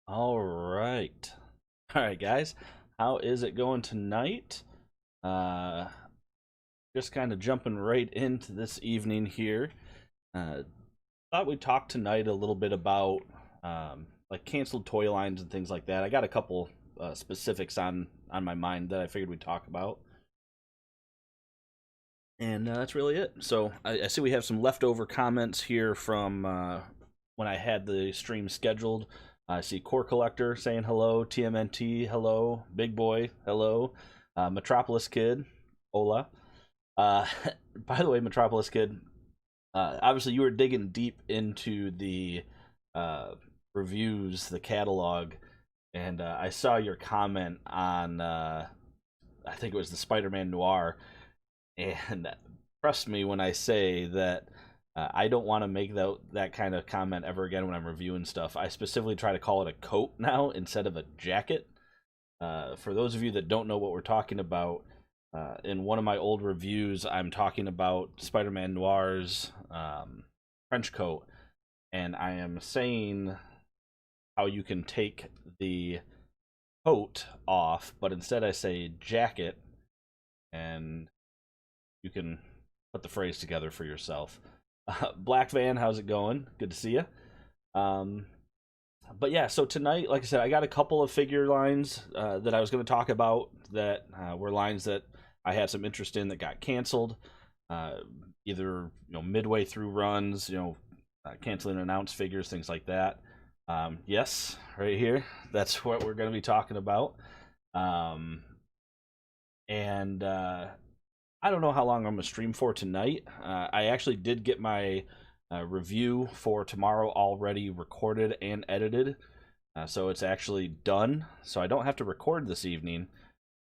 All right. All right, guys. How is it going tonight? Uh, just kind of jumping right into this evening here. Uh, thought we'd talk tonight a little bit about like canceled toy lines and things like that. I got a couple specifics on my mind that I figured we'd talk about, and that's really it. So I see we have some leftover comments here from when I had the stream scheduled. I see Core Collector saying hello, TMNT, hello, Big Boy, hello, Metropolis Kid, hola. Uh, by the way, Metropolis Kid, obviously you were digging deep into the uh, reviews, the catalog, and I saw your comment on, I think it was the Spider-Man Noir, and trust me when I say that I don't want to make that kind of comment ever again when I'm reviewing stuff. I specifically try to call it a coat now instead of a jacket. For those of you that don't know what we're talking about, in one of my old reviews, I'm talking about Spider-Man Noir's trench coat, and I am saying how you can take the coat off, but instead I say jacket, and you can put the phrase together for yourself. Black Van, how's it going? Good to see you. Um, but yeah, so tonight, like I said, I got a couple of figure lines that I was going to talk about that were lines that I had some interest in that got canceled, uh, either midway through runs, canceling announced figures, things like that. Yes, right here, that's what we're going to be talking about. Um, and I don't know how long I'm gonna stream for tonight. I actually did get my review for tomorrow already recorded and edited, so it's actually done. So I don't have to record this evening.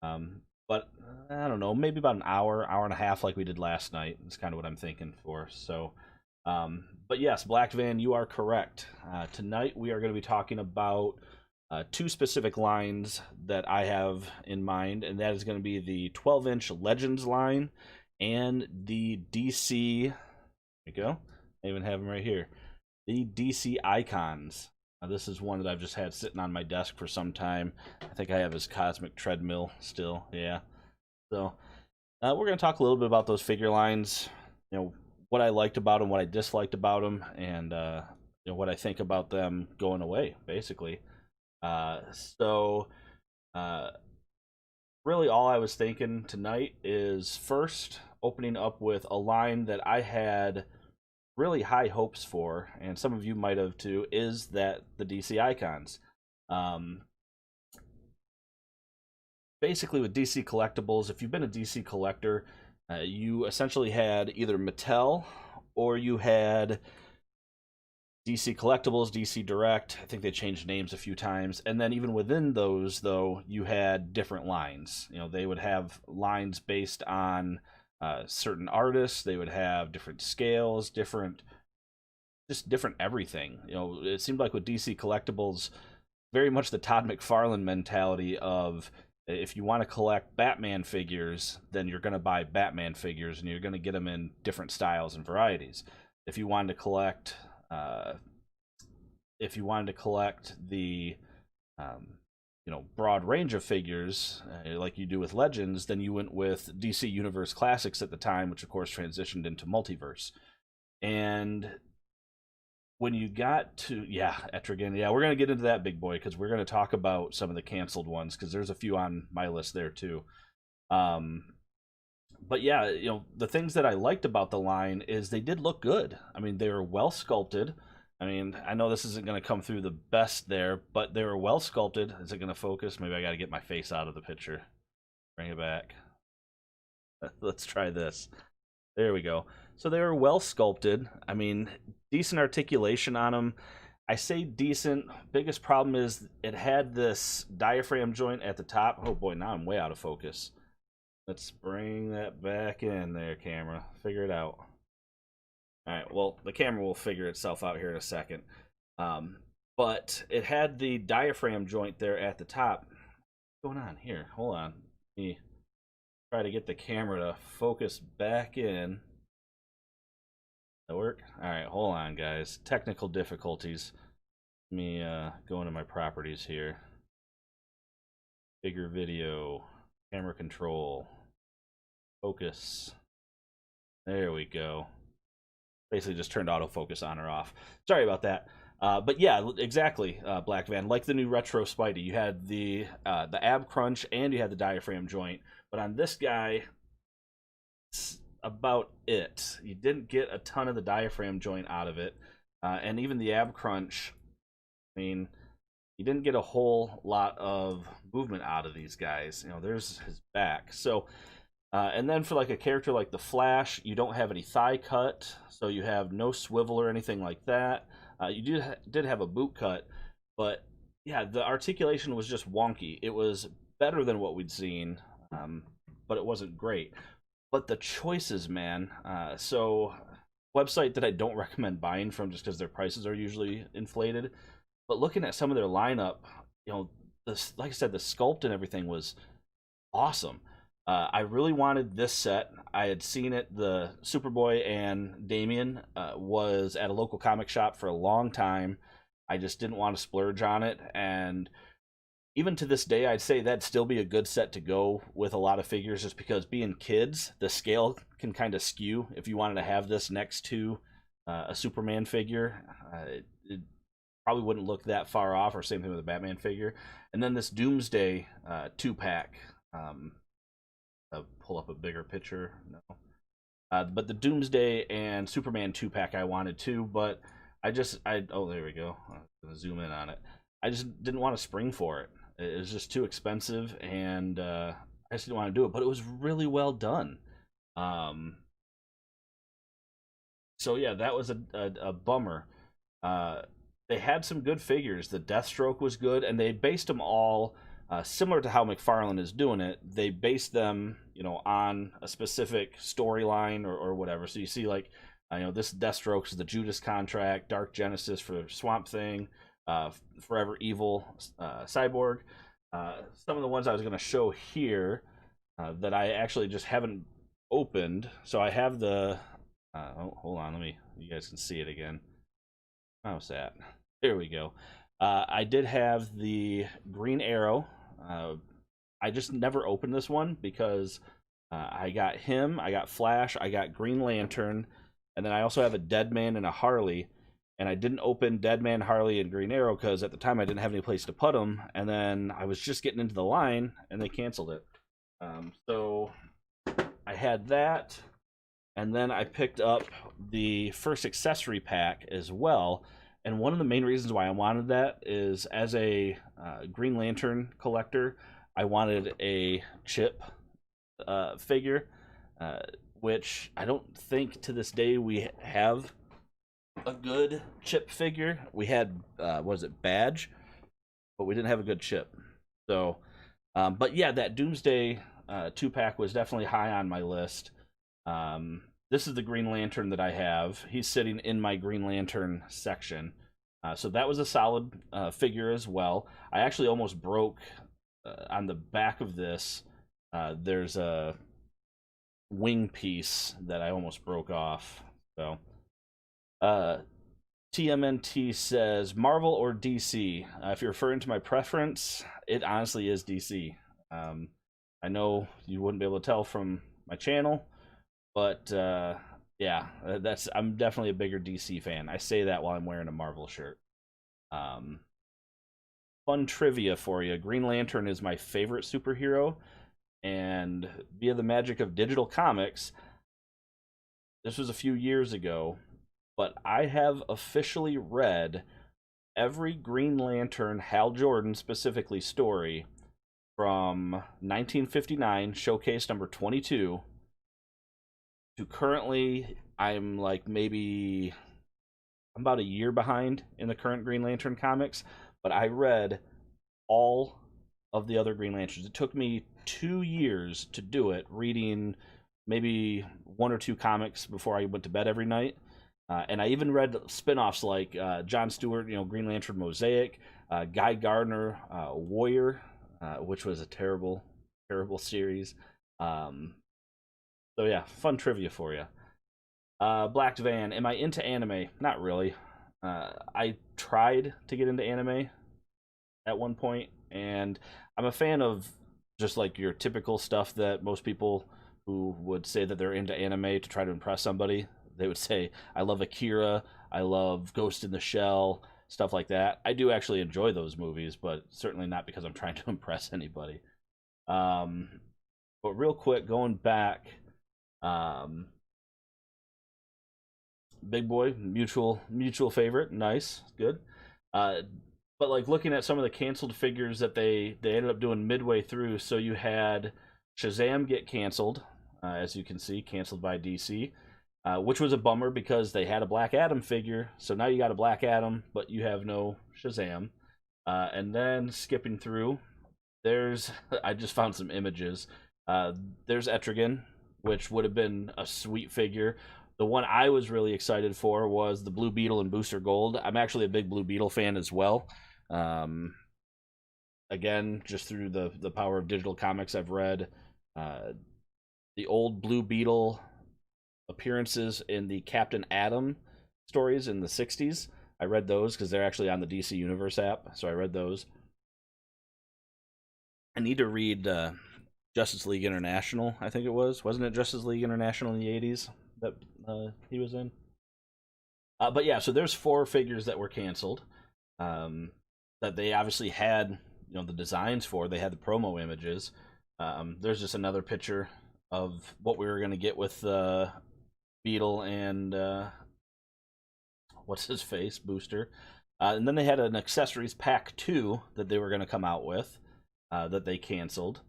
But I don't know, maybe about an hour, hour and a half, like we did last night. That's kind of what I'm thinking for. So, but yes, Black Van, you are correct. Tonight we are going to be talking about two specific lines that I have in mind, and that is going to be the 12-inch Legends line and the DC. There you go. I even have them right here. The DC Icons. This is one that I've just had sitting on my desk for some time. I think I have his Cosmic Treadmill still. Yeah. So we're going to talk a little bit about those figure lines. What I liked about them, what I disliked about them, and what I think about them going away, basically. Uh, so, uh, really, all I was thinking tonight is first opening up with a line that I had really high hopes for, and some of you might have too, is that the DC Icons. Um, Basically, with DC collectibles, if you've been a DC collector, you essentially had either Mattel or you had DC Collectibles, DC Direct. I think they changed names a few times. And then even within those, though, you had different lines. They would have lines based on certain artists. They would have different scales, just different everything. It seemed like with DC Collectibles, very much the Todd McFarlane mentality of if you want to collect Batman figures, then you're going to buy Batman figures and you're going to get them in different styles and varieties. If you wanted to collect uh, if you wanted to collect the um, broad range of figures like you do with Legends, then you went with DC Universe Classics at the time, which of course transitioned into Multiverse. And when you got to Etrigan, we're gonna get into that, big boy, because we're gonna talk about some of the canceled ones because there's a few on my list there too. Um, but yeah, the things that I liked about the line is they did look good. I mean, they were well sculpted. I mean, I know this isn't going to come through the best there, but they were well sculpted. Is it going to focus? Maybe I got to get my face out of the picture. Bring it back. Let's try this. There we go. So they were well sculpted. I mean, decent articulation on them. I say decent. Biggest problem is it had this diaphragm joint at the top. Oh boy, now I'm way out of focus. Let's bring that back in there, camera. Figure it out. All right, well, the camera will figure itself out here in a second. Um, but it had the diaphragm joint there at the top. What's going on here? Hold on. Let me try to get the camera to focus back in. That work? All right, hold on, guys. Technical difficulties. Let me go into my properties here. Bigger video, camera control, focus. There we go. Basically just turned autofocus on or off. Sorry about that. But yeah, exactly, Black Van. Like the new retro Spidey, you had the ab crunch and you had the diaphragm joint. But on this guy, it's about it. You didn't get a ton of the diaphragm joint out of it, and even the ab crunch. I mean, you didn't get a whole lot of movement out of these guys. You know, there's his back. So, and then for like a character like the Flash, you don't have any thigh cut, so you have no swivel or anything like that. You did have a boot cut, but yeah, the articulation was just wonky. It was better than what we'd seen, but it wasn't great. But the choices, man. So website that I don't recommend buying from just because their prices are usually inflated. But looking at some of their lineup, you know, this, like I said, the sculpt and everything was awesome. I really wanted this set. I had seen it. The Superboy and Damian was at a local comic shop for a long time. I just didn't want to splurge on it. And even to this day, I'd say that'd still be a good set to go with a lot of figures, just because being kids, the scale can kind of skew. If you wanted to have this next to a Superman figure, it probably wouldn't look that far off, or same thing with a Batman figure. And then this Doomsday 2-pack. I'll pull up a bigger picture. No. But the Doomsday and Superman 2-pack I wanted too, but oh, there we go. I'm going to zoom in on it. I just didn't want to spring for it. It was just too expensive, and I just didn't want to do it, but it was really well done. So yeah, that was a bummer. They had some good figures. The Deathstroke was good, and they based them all similar to how McFarlane is doing it. They based them, you know, on a specific storyline or whatever. So you see, like, you know, this Deathstroke is the Judas Contract, Dark Genesis for Swamp Thing, Forever Evil, Cyborg. Some of the ones I was going to show here that I actually just haven't opened. So I have the. Hold on, you guys can see it again. How's that? There we go. I did have the Green Arrow. I just never opened this one because I got him, I got Flash, I got Green Lantern, and then I also have a Deadman and a Harley. And I didn't open Deadman, Harley, and Green Arrow because at the time I didn't have any place to put them. And then I was just getting into the line, and they canceled it. So I had that, and then I picked up the first accessory pack as well. And one of the main reasons why I wanted that is, as a Green Lantern collector, I wanted a Chip figure, which I don't think to this day we have a good Chip figure. We had, Badge, but we didn't have a good Chip. So, but yeah, that Doomsday 2-pack was definitely high on my list. This is the Green Lantern that I have. He's sitting in my Green Lantern section. So that was a solid figure as well. I actually almost broke on the back of this. There's a wing piece that I almost broke off. So, TMNT says Marvel or DC. If you're referring to my preference, it honestly is DC. I know you wouldn't be able to tell from my channel, but yeah, I'm definitely a bigger DC fan. I say that while I'm wearing a Marvel shirt. Fun trivia for you. Green Lantern is my favorite superhero, and via the magic of digital comics, this was a few years ago, but I have officially read every Green Lantern Hal Jordan specifically story from 1959, showcase number 22, to currently. I'm about a year behind in the current Green Lantern comics, but I read all of the other Green Lanterns. It took me 2 years to do it, reading maybe 1 or 2 comics before I went to bed every night. And I even read spin-offs like John Stewart, Green Lantern Mosaic, Guy Gardner, Warrior, which was a terrible, terrible series. So yeah, fun trivia for you. Black Van, am I into anime? Not really. I tried to get into anime at one point, and I'm a fan of just like your typical stuff that most people who would say that they're into anime to try to impress somebody, they would say, I love Akira, I love Ghost in the Shell, stuff like that. I do actually enjoy those movies, but certainly not because I'm trying to impress anybody. Um, but real quick, going back, um, Big Boy, mutual favorite, nice, good. Uh, but like looking at some of the canceled figures that they ended up doing midway through, so you had Shazam get canceled, as you can see, canceled by DC, which was a bummer because they had a Black Adam figure, so now you got a Black Adam, but you have no Shazam. And then skipping through, there's I just found some images. There's Etrigan, which would have been a sweet figure. The one I was really excited for was the Blue Beetle and Booster Gold. I'm actually a big Blue Beetle fan as well. Um, Again, just through the power of digital comics, I've read uh, the old Blue Beetle appearances in the Captain Atom stories in the 60s. I read those because they're actually on the DC Universe app, so I read those. I need to read Justice League International, I think it was. Wasn't it Justice League International in the 80s that he was in? But yeah, so there's 4 figures that were canceled that they obviously had, the designs for. They had the promo images. There's just another picture of what we were going to get with Beetle and what's his face, Booster. And then they had an accessories pack 2 that they were going to come out with that they canceled.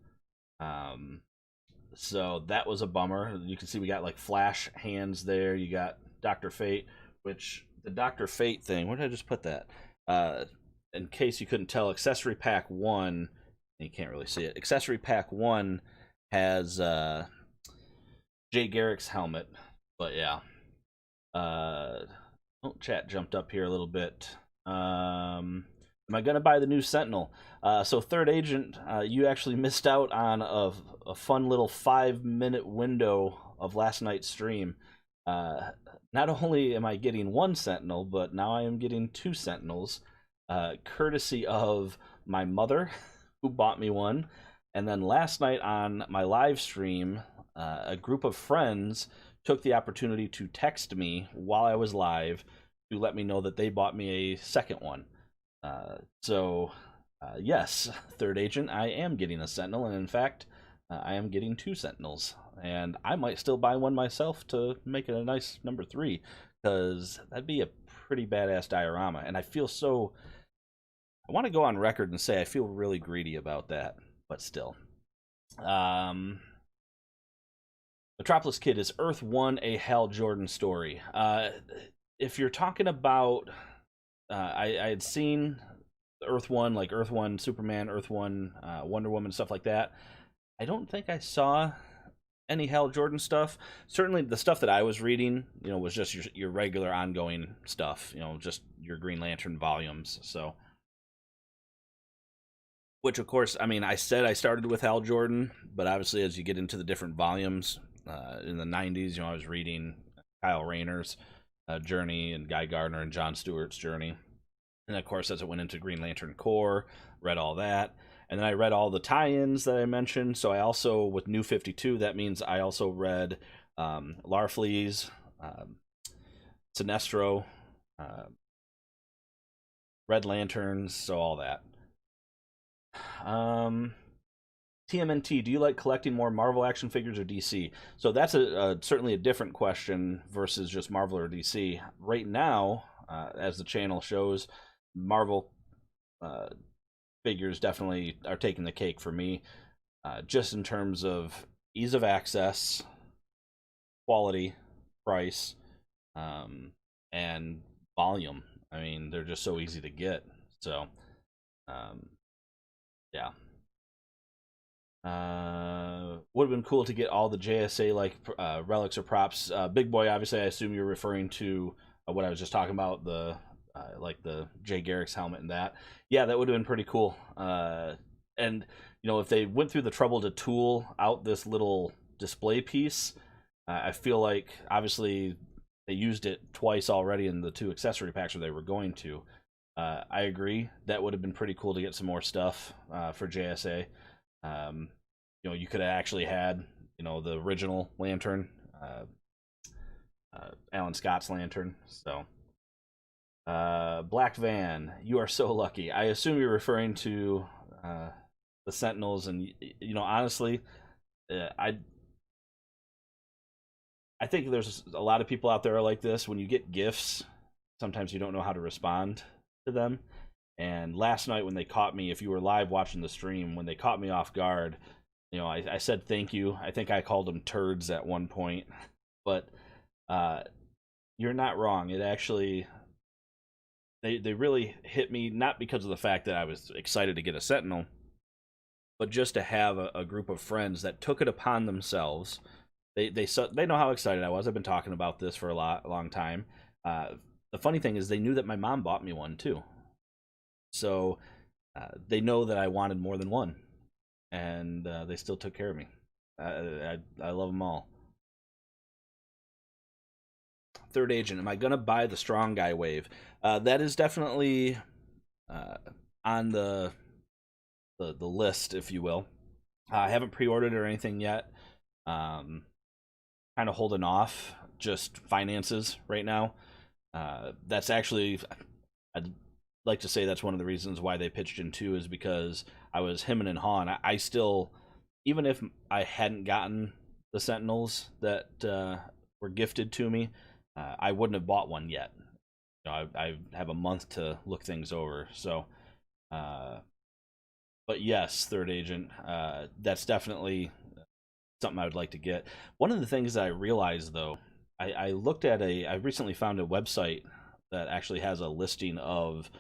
So that was a bummer. You can see we got like Flash hands there. You got Dr. Fate, which the Dr. Fate thing, where did I just put that? In case you couldn't tell, accessory pack 1, you can't really see it. Accessory pack 1 has Jay Garrick's helmet, but yeah. Chat jumped up here a little bit. Am I gonna buy the new Sentinel? So Third Agent, you actually missed out on a fun little 5-minute window of last night's stream. Not only am I getting 1 Sentinel, but now I am getting 2 Sentinels, courtesy of my mother, who bought me one. And then last night on my live stream, a group of friends took the opportunity to text me while I was live to let me know that they bought me a second one. So yes, Third Agent, I am getting a Sentinel, and in fact, I am getting 2 Sentinels. And I might still buy one myself to make it a nice number 3, because that'd be a pretty badass diorama. And I feel so... I want to go on record and say I feel really greedy about that, but still. Metropolis Kid, is Earth 1 a Hal Jordan story? If you're talking about... I had seen Earth 1, like Earth 1 Superman, Earth 1 Wonder Woman, stuff like that. I don't think I saw any Hal Jordan stuff. Certainly the stuff that I was reading, was just your regular ongoing stuff, just your Green Lantern volumes. So, which of course, I mean, I said I started with Hal Jordan, but obviously as you get into the different volumes, in the 90s, I was reading Kyle Rayner's journey and Guy Gardner and John Stewart's journey. And of course, as it went into Green Lantern Corps, read all that. And then I read all the tie-ins that I mentioned. So I also, with New 52, that means I also read Larfleeze, Sinestro, Red Lanterns, so all that. TMNT, do you like collecting more Marvel action figures or DC? So that's certainly a different question versus just Marvel or DC. Right now, as the channel shows, Marvel figures definitely are taking the cake for me, just in terms of ease of access, quality, price, and volume. I mean, they're just so easy to get. So, yeah. Would have been cool to get all the JSA like relics or props. Big Boy, obviously, I assume you're referring to what I was just talking about, the like the Jay Garrick's helmet and that. Yeah, that would have been pretty cool. And if they went through the trouble to tool out this little display piece, I feel like obviously they used it twice already in the 2 accessory packs where they were going to. I agree. That would have been pretty cool to get some more stuff for JSA. You could have actually had, the original Lantern, Alan Scott's Lantern. So, Black Van, you are so lucky. I assume you're referring to the Sentinels, and honestly, I think there's a lot of people out there like this. When you get gifts, sometimes you don't know how to respond to them. And last night when they caught me, if you were live watching the stream, when they caught me off guard, I said thank you. I think I called them turds at one point, but you're not wrong. It actually, they really hit me, not because of the fact that I was excited to get a Sentinel, but just to have a group of friends that took it upon themselves. They know how excited I was. I've been talking about this for a long time. The funny thing is they knew that my mom bought me one too. So they know that I wanted more than one, and they still took care of me. I love them all. Third Agent, am I gonna buy the Strong Guy wave? That is definitely on the list, if you will. I haven't pre-ordered or anything yet. Kind of holding off, just finances right now. That's actually, I'd like to say that's one of the reasons why they pitched in 2 is because I was hemming and hawing. I still, even if I hadn't gotten the Sentinels that were gifted to me, I wouldn't have bought one yet. I have a month to look things over. So, but yes, Third Agent, that's definitely something I would like to get. One of the things that I realized, though, I looked at I recently found a website that actually has a listing of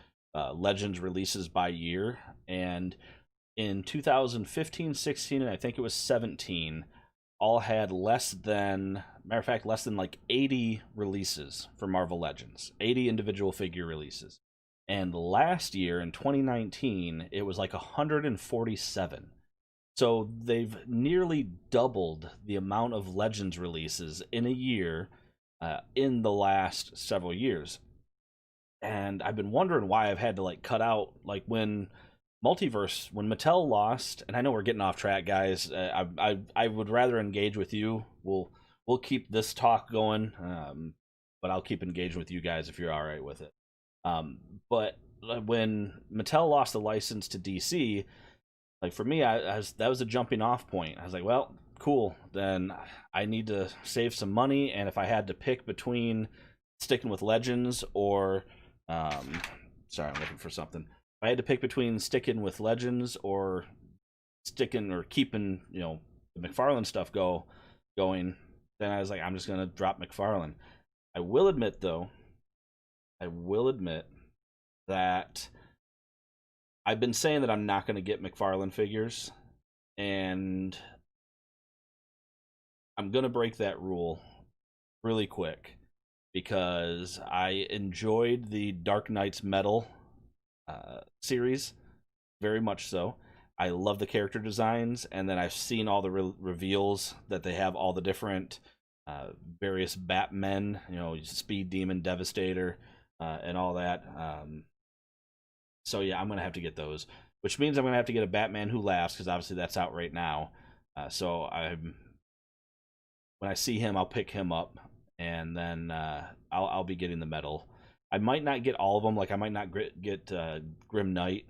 Legends releases by year, and in 2015, 16, and I think it was 17, all had less than like 80 releases for Marvel Legends, 80 individual figure releases. And last year in 2019, it was like 147. So they've nearly doubled the amount of Legends releases in a year in the last several years. And I've been wondering why I've had to cut out, when Multiverse, when Mattel lost, and I know we're getting off track, guys. I would rather engage with you. We'll keep this talk going, but I'll keep engaged with you guys if you're all right with it. But when Mattel lost the license to DC, for me, that was a jumping off point. I was like, well, cool. Then I need to save some money, and if I had to pick between sticking with Legends or, sorry, I'm looking for something. If I had to pick between sticking with Legends or keeping, the McFarlane stuff going, then I was like, I'm just gonna drop McFarlane. I will admit, though, that I've been saying that I'm not going to get McFarlane figures, and I'm going to break that rule really quick because I enjoyed the Dark Knight's Metal series very much so. I love the character designs, and then I've seen all the reveals that they have all the different various Batmen, Speed Demon, Devastator, and all that. So yeah, I'm gonna have to get those, which means I'm gonna have to get a Batman Who Laughs because obviously that's out right now. So when I see him, I'll pick him up, and then I'll be getting the metal. I might not get all of them. I might not get Grim Knight.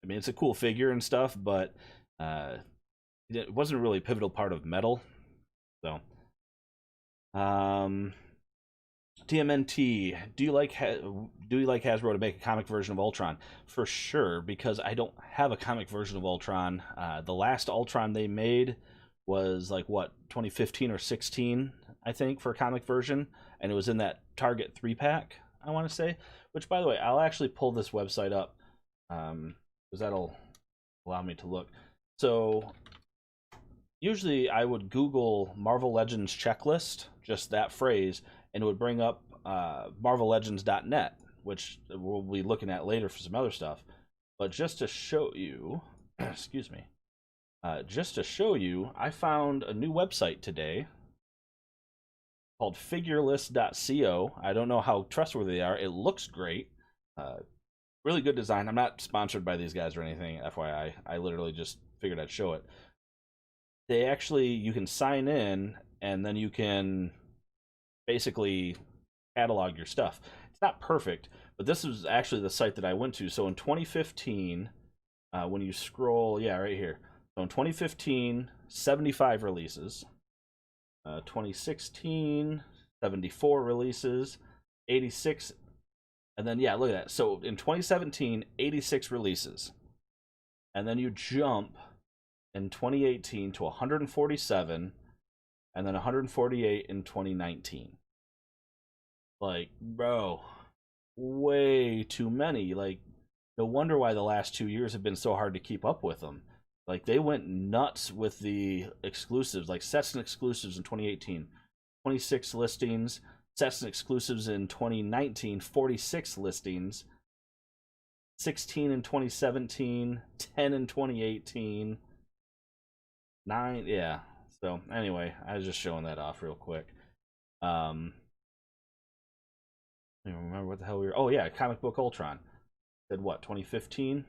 I mean, it's a cool figure and stuff, but it wasn't really a pivotal part of metal. So, TMNT, do you like Hasbro to make a comic version of Ultron? For sure, because I don't have a comic version of Ultron. The last Ultron they made was 2015 or 16, I think, for a comic version, and it was in that Target 3-pack, I want to say. Which, by the way, I'll actually pull this website up because that'll allow me to look. So usually I would Google Marvel Legends checklist, just that phrase, and it would bring up marvellegends.net, which we'll be looking at later for some other stuff. But just to show you, excuse me, I found a new website today called figurelist.co. I don't know how trustworthy they are. It looks great. Really good design. I'm not sponsored by these guys or anything, FYI. I literally just figured I'd show it. They actually, you can sign in and then you can basically catalog your stuff. It's not perfect, but this is actually the site that I went to. So in 2015, when you scroll, yeah, right here. So in 2015, 75 releases. 2016, 74 releases. 86, and then, yeah, look at that. So in 2017, 86 releases. And then you jump in 2018 to 147, and then 148 in 2019. Like, bro, way too many. Like, no wonder why the last 2 years have been so hard to keep up with them. Like, they went nuts with the exclusives, like sets and exclusives in 2018, 26 listings. Sets and exclusives in 2019, 46 listings. 16 in 2017, 10 in 2018, 9, yeah. So anyway, I was just showing that off real quick. I don't remember what the hell we were. Oh yeah, Comic Book Ultron. Said what, 2015?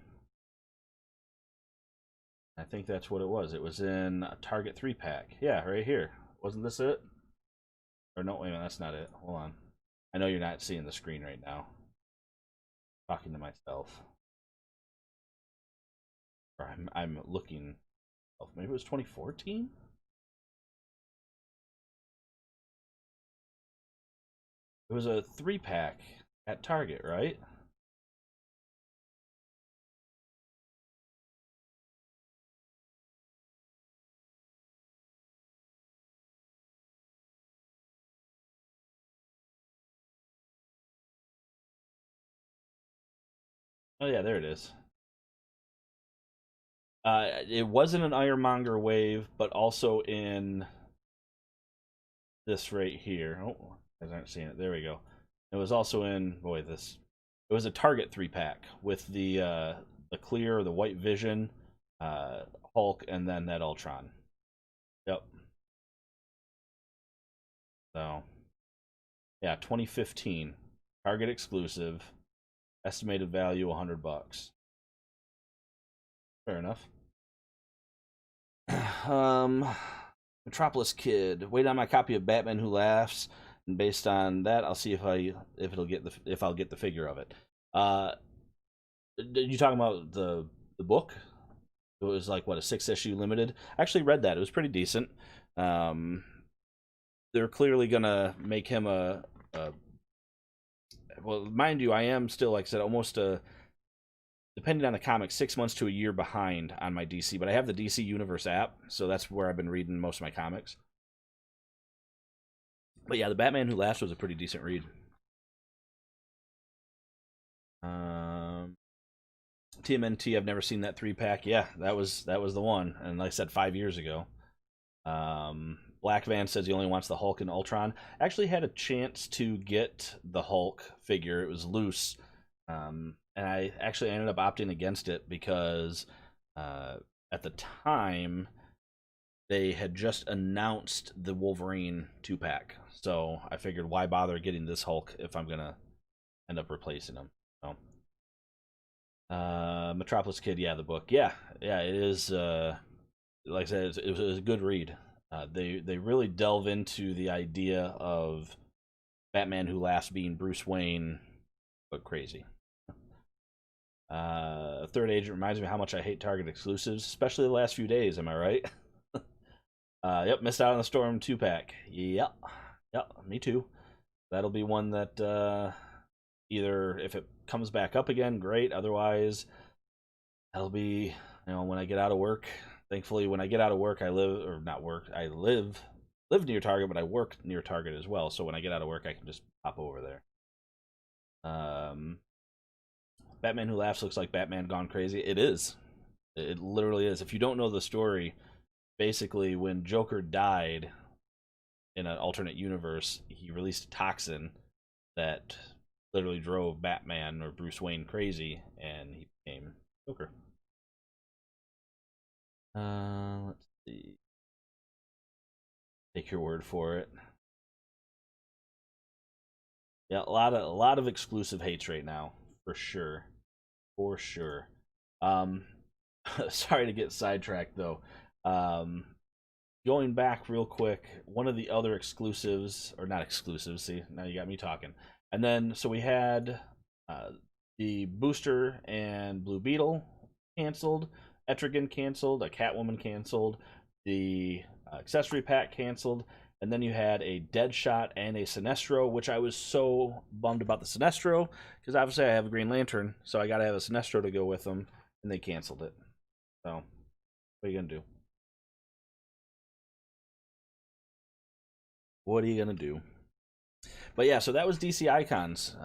I think that's what it was. It was in a Target 3-pack. Yeah, right here. Wasn't this it? Or no, wait a minute, that's not it. Hold on. I know you're not seeing the screen right now. Talking to myself. Or I'm looking. Maybe it was 2014? It was a 3-pack at Target, right? Oh yeah, there it is. It wasn't an Ironmonger wave, but also in this right here. Oh, you guys aren't seeing it. There we go. It was also in, boy, this. It was a Target 3-pack with the clear, the white Vision, Hulk, and then that Ultron. Yep. So yeah, 2015, Target exclusive, estimated value $100. Fair enough. Um, Metropolis Kid. Wait on my copy of Batman Who Laughs, and based on that, I'll see if I'll get the figure of it. You talking about the book? It was like what, a 6-issue limited. I actually read that. It was pretty decent. Um, they're clearly gonna make him a well, mind you, I am still, like I said, almost depending on the comic, 6 months to a year behind on my DC, but I have the DC Universe app, so that's where I've been reading most of my comics. But yeah, the Batman Who Laughs was a pretty decent read. Um, TMNT, I've never seen that 3-pack. Yeah, that was the one, and like I said, 5 years ago. Black Van says he only wants the Hulk and Ultron. Actually, had a chance to get the Hulk figure. It was loose, and I actually ended up opting against it because at the time they had just announced the Wolverine 2-pack. So I figured, why bother getting this Hulk if I'm gonna end up replacing him? So, Metropolis Kid, yeah, the book, yeah, it is. Like I said, it was a good read. They really delve into the idea of Batman Who Laughs being Bruce Wayne, but crazy. Third Agent reminds me how much I hate Target exclusives, especially the last few days. Am I right? Yep, missed out on the Storm 2-pack. Yep, me too. That'll be one that either if it comes back up again, great. Otherwise, that'll be, when I get out of work. Thankfully, when I get out of work, I live, or not work, I live near Target, but I work near Target as well. So when I get out of work, I can just pop over there. Batman Who Laughs looks like Batman Gone Crazy. It is. It literally is. If you don't know the story, basically when Joker died in an alternate universe, he released a toxin that literally drove Batman or Bruce Wayne crazy, and he became Joker. Let's see. Take your word for it. Yeah, a lot of exclusive hates right now, for sure, for sure. Um, sorry to get sidetracked though. Um, Going back real quick, one of the other exclusives, or not exclusives, see, now you got me talking. And then, so we had uh, the Booster and Blue Beetle canceled, Etrigan canceled, a Catwoman canceled, the accessory pack canceled, and then you had a Deadshot and a Sinestro, which I was so bummed about the Sinestro, because obviously I have a Green Lantern, so I gotta have a Sinestro to go with them, and they canceled it. So, what are you gonna do? What are you gonna do? But yeah, so that was DC Icons.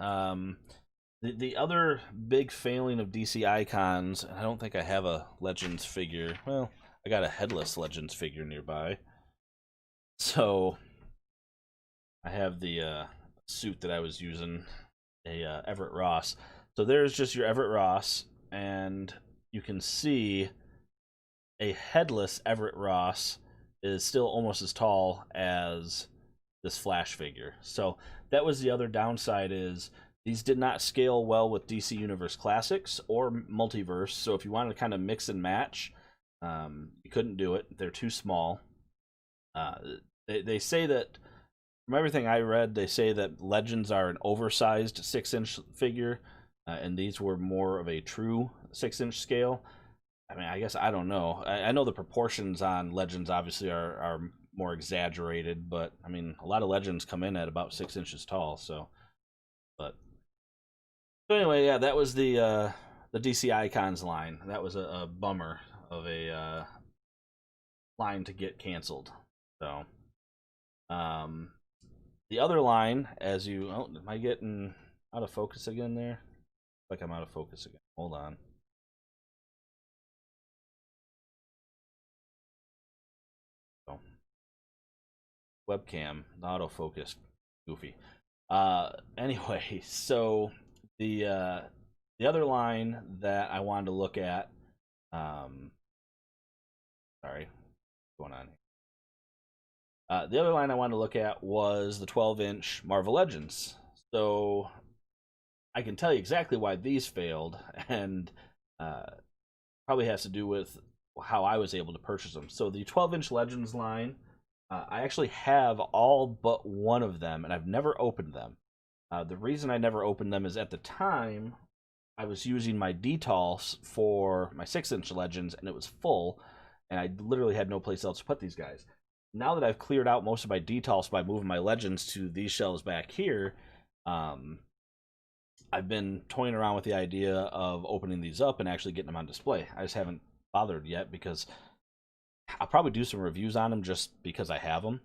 The other big failing of DC Icons, I don't think I have a Legends figure. Well, I got a headless Legends figure nearby. So I have the suit that I was using, a Everett Ross. So there's just your Everett Ross, and you can see a headless Everett Ross is still almost as tall as this Flash figure. So that was the other downside, is these did not scale well with DC Universe Classics or Multiverse. So if you wanted to kind of mix and match, you couldn't do it. They're too small. Uh, they say that, from everything I read, they say that Legends are an oversized 6-inch figure, and these were more of a true 6-inch scale. I mean, I guess I don't know. I know the proportions on Legends obviously are more exaggerated, but I mean, a lot of Legends come in at about 6 inches tall. So, but so anyway, yeah, that was the DC Icons line. That was a bummer of a line to get canceled. So, um, the other line, as you, oh, am I getting out of focus again there? Like I'm out of focus again. Hold on. Oh, webcam, the autofocus, goofy. Anyway, so the other line that I wanted to look at, um, sorry, what's going on here? The other line I wanted to look at was the 12-inch Marvel Legends. So I can tell you exactly why these failed, and uh, probably has to do with how I was able to purchase them. So the 12-inch Legends line, I actually have all but one of them, and I've never opened them. The reason I never opened them is, at the time I was using my detolfs for my 6-inch Legends, and it was full, and I literally had no place else to put these guys. Now that I've cleared out most of my detolfs by moving my Legends to these shelves back here, um, I've been toying around with the idea of opening these up and actually getting them on display. I just haven't bothered yet, because I'll probably do some reviews on them just because I have them.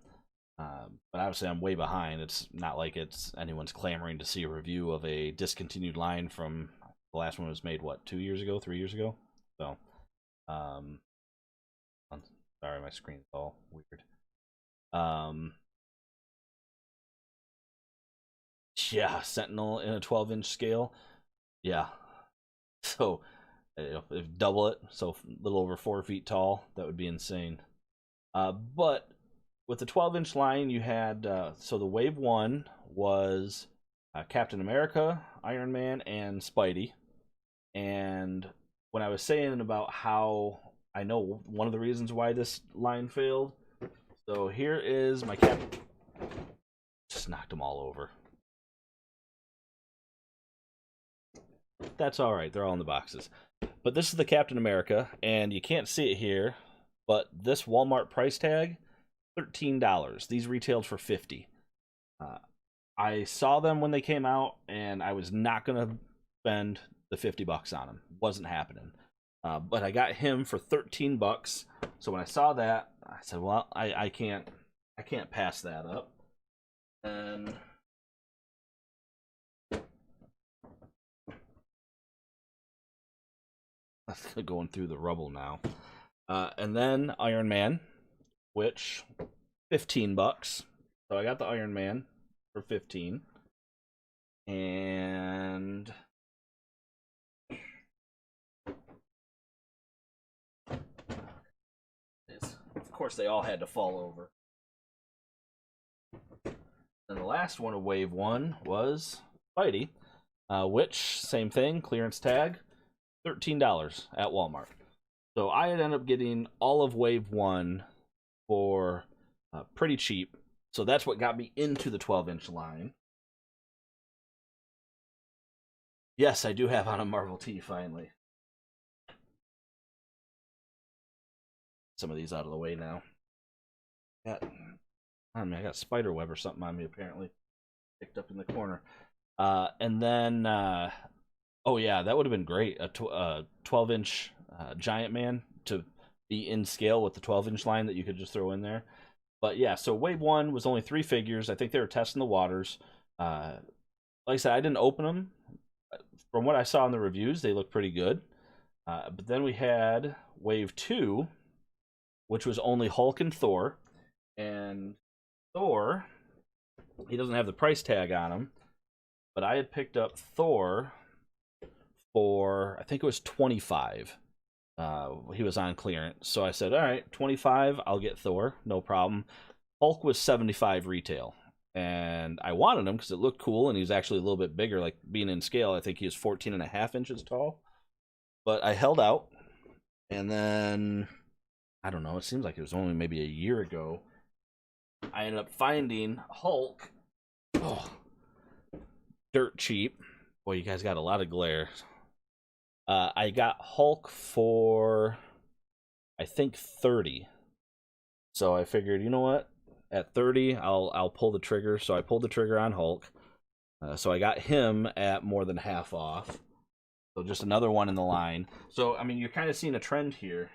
But obviously, I'm way behind. It's not like it's anyone's clamoring to see a review of a discontinued line from the last one was made, what, 2 years ago, 3 years ago? So, um, I'm sorry, my screen's all weird. Um, yeah, Sentinel in a 12-inch scale. Yeah. So, if double it, so a little over 4 feet tall, that would be insane. But with the 12-inch line, you had, so the wave one was Captain America, Iron Man, and Spidey. And when I was saying about how I know one of the reasons why this line failed, so here is my cap. Just knocked them all over. That's all right. They're all in the boxes. But this is the Captain America, and you can't see it here, but this Walmart price tag, $13. These retailed for 50. Uh, I saw them when they came out, and I was not gonna spend the $50 on them. Wasn't happening. But I got him for $13. So when I saw that, I said, "Well, I can't pass that up." And going through the rubble now. And then Iron Man, which $15. So I got the Iron Man for 15. And of course they all had to fall over. And the last one of Wave 1 was Spidey, which, same thing, clearance tag, $13 at Walmart. So I had ended up getting all of Wave 1 for pretty cheap. So that's what got me into the 12-inch line. Yes, I do have on a Marvel tee, finally. Some of these out of the way now. I got spider web or something on me, apparently. Picked up in the corner. And then, oh yeah, that would have been great. A 12-inch Giant Man to be in scale with the 12-inch line that you could just throw in there. But yeah, so Wave 1 was only 3 figures. I think they were testing the waters. Like I said, I didn't open them. From what I saw in the reviews, they look pretty good. But then we had Wave 2, which was only Hulk and Thor. And Thor, he doesn't have the price tag on him. But I had picked up Thor for, I think it was $25. He was on clearance. So I said, all right, $25, I'll get Thor, no problem. Hulk was $75 retail. And I wanted him because it looked cool, and he was actually a little bit bigger, like being in scale. I think he was 14.5 inches tall. But I held out, and then, I don't know, it seems like it was only maybe a year ago, I ended up finding Hulk. Oh, dirt cheap. Boy, you guys got a lot of glare. I got Hulk for, I think, $30. So I figured, you know what? At $30, I'll pull the trigger. So I pulled the trigger on Hulk. So I got him at more than half off. So just another one in the line. So, I mean, you're kind of seeing a trend here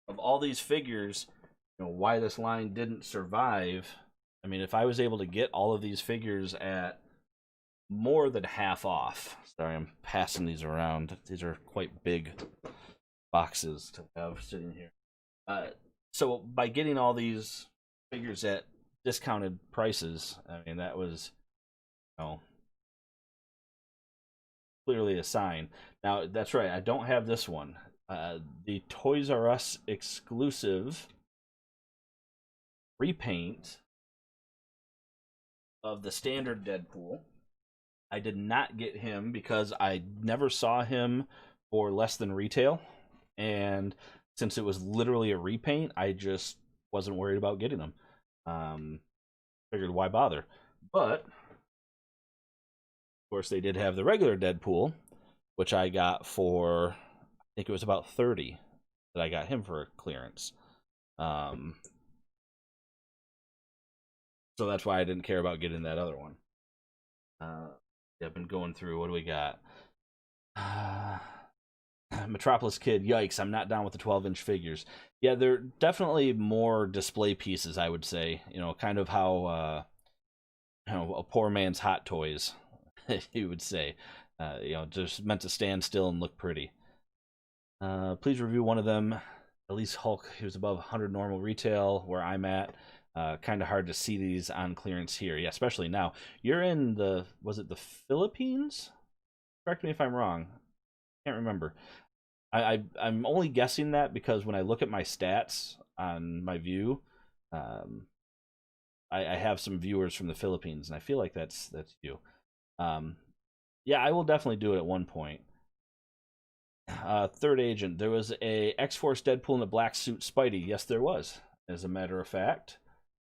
of all these figures, you know, why this line didn't survive. I mean, if I was able to get all of these figures at more than half off. Sorry, I'm passing these around. These are quite big boxes to have sitting here. So by getting all these figures at discounted prices, I mean, that was, you know, clearly a sign. Now, that's right, I don't have this one. The Toys R Us exclusive repaint of the standard Deadpool. I did not get him because I never saw him for less than retail. And since it was literally a repaint, I just wasn't worried about getting him. Figured, why bother? But, of course, they did have the regular Deadpool, which I got for, I think it was about $30 that I got him for clearance. So that's why I didn't care about getting that other one. I've been going through, what do we got? Metropolis Kid, yikes, I'm not down with the 12-inch figures. Yeah, they're definitely more display pieces, I would say. You know, kind of how, you know, a poor man's Hot Toys, you would say. You know, just meant to stand still and look pretty. Please review one of them. At least Hulk, he was above 100 normal retail, where I'm at. Kind of hard to see these on clearance here. Yeah, especially now. You're in the, was it the Philippines? Correct me if I'm wrong. Can't remember. I'm only guessing that because when I look at my stats on my view, I have some viewers from the Philippines, and I feel like that's you. Yeah, I will definitely do it at one point. Third Agent. There was a X-Force Deadpool in a black suit Spidey. Yes, there was. As a matter of fact,